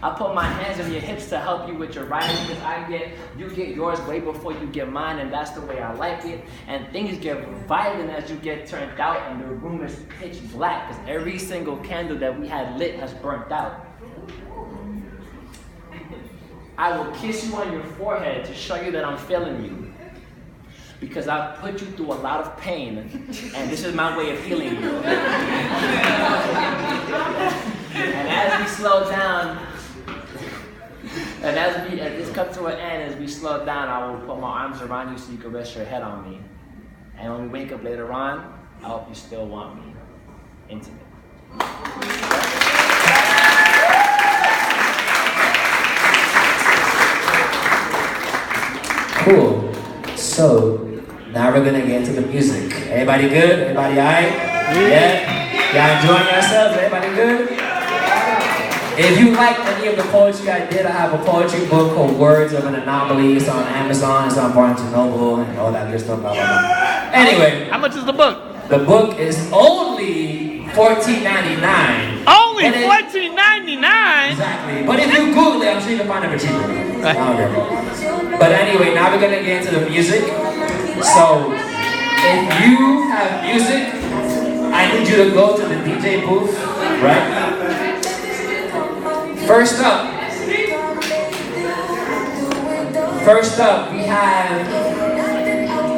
I put my hands on your hips to help you with your writing because you get yours way before you get mine, and that's the way I like it. And things get violent as you get turned out and the room is pitch black because every single candle that we had lit has burnt out. I will kiss you on your forehead to show you that I'm feeling you because I've put you through a lot of pain and this is my way of healing you. And as we slow down, and as this comes to an end, as we slow down, I will put my arms around you so you can rest your head on me. And when we wake up later on, I hope you still want me. Intimate. Cool. So, now we're gonna get into the music. Everybody good? Everybody alright? Yeah? Y'all enjoying yourselves? Everybody good? If you like any of the poetry I did, I have a poetry book called Words of an Anomoly. It's on Amazon, it's on Barnes & Noble, and all that good stuff, blah, blah, blah. Anyway. How much is the book? The book is only $14.99. Only $14.99? Exactly. But if you Google it, I'm sure you can find it for cheaper. Okay. But anyway, now we're gonna get into the music. So, if you have music, I need you to go to the DJ booth, right? First up, we have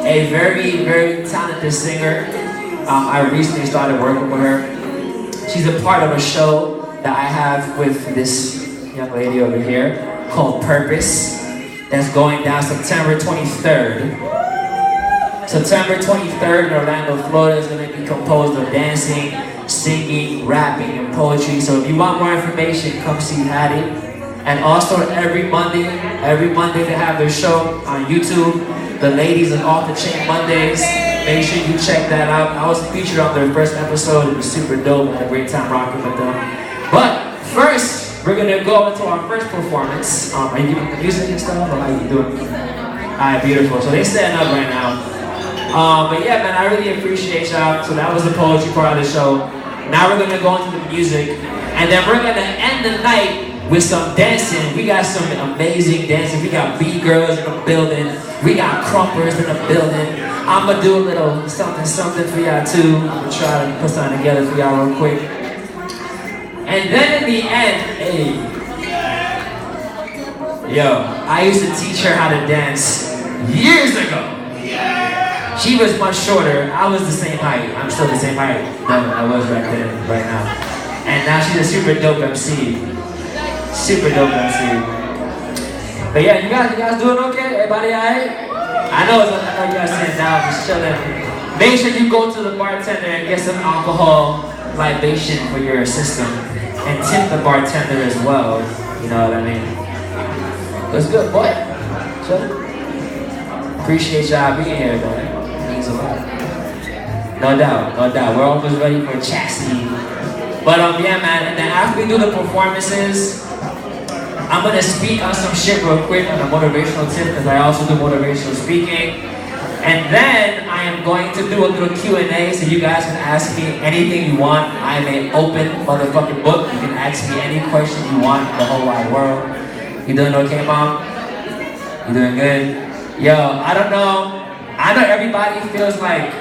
a very, very talented singer. I recently started working with her. She's a part of a show that I have with this young lady over here called Purpose. That's going down September 23rd. September 23rd in Orlando, Florida is going to be composed of dancing, singing, rapping, and poetry. So if you want more information, come see Hattie. And also every Monday they have their show on YouTube. The ladies of Off the Chain Mondays. Make sure you check that out. I was featured on their first episode. It was super dope. I had a great time rocking with them. But first, we're gonna go into our first performance. Are you giving the music and stuff, or how you doing? Alright, beautiful. So they stand up right now. But yeah, man, I really appreciate y'all. So that was the poetry part of the show. Now we're gonna go into the music, and then we're gonna end the night with some dancing. We got some amazing dancing. We got B-girls in the building. We got crumpers in the building. I'm gonna do a little something for y'all too. I'm gonna try to put something together for y'all real quick. And then in the end, hey, yo, I used to teach her how to dance years ago. She was much shorter. I was the same height. I'm still the same height that I was back then, right now. And now she's a super dope MC. Super dope MC. But yeah, you guys doing okay? Everybody alright? I know you guys sitting down, just chilling. Make sure you go to the bartender and get some alcohol libation for your system. and tip the bartender as well. You know what I mean? It was good, boy. So, appreciate y'all being here, man. It means a lot. No doubt, no doubt. We're almost ready for chastity. But yeah, man. And then after we do the performances, I'm gonna speak on some shit real quick on a motivational tip because I also do motivational speaking. And then I am going to do a little Q&A so you guys can ask me anything you want. I am an open motherfucking book. You can ask me any question you want in the whole wide world. You doing okay, Mom? You doing good? Yo, I don't know. I know everybody feels like,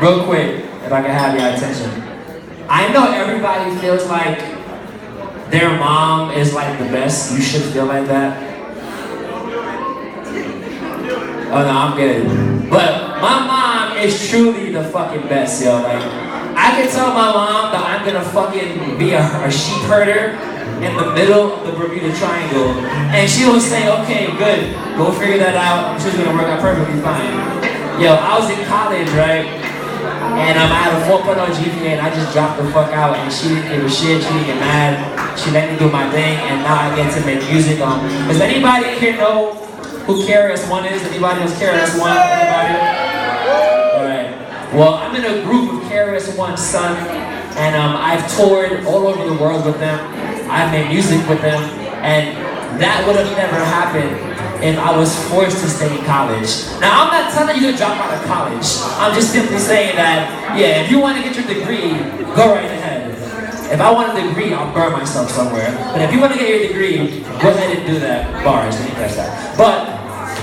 real quick, if I can have your attention. I know everybody feels like their mom is like the best. You should feel like that. Oh no, I'm good. But my mom is truly the fucking best, yo. Like, I can tell my mom that I'm gonna fucking be a sheep herder in the middle of the Bermuda Triangle, and she will say, okay, good, go figure that out. I'm sure it's gonna work out perfectly fine. Yo, I was in college, right? And I had a 4.0 GPA, and I just dropped the fuck out, and she didn't give a shit, she didn't get mad. She let me do my thing, and now I get to make music. Does anybody here know who KRS-One is? Anybody knows KRS-One? Anybody? Alright. Well, I'm in a group of KRS-One's son, and I've toured all over the world with them. I've made music with them, and that would have never happened if I was forced to stay in college. Now, I'm not telling you to drop out of college. I'm just simply saying that, yeah, if you want to get your degree, go right ahead. If I want a degree, I'll burn myself somewhere. But if you want to get your degree, go ahead and do that. Bars, didn't catch that. But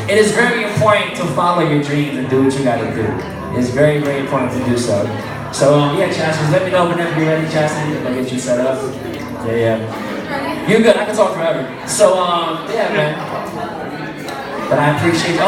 it is very important to follow your dreams and do what you gotta do. It's very, very important to do so. So yeah, Chastity, let me know whenever you're ready, Chastity, if I get you set up. Yeah. You're good, I can talk forever. So yeah, man. But I appreciate,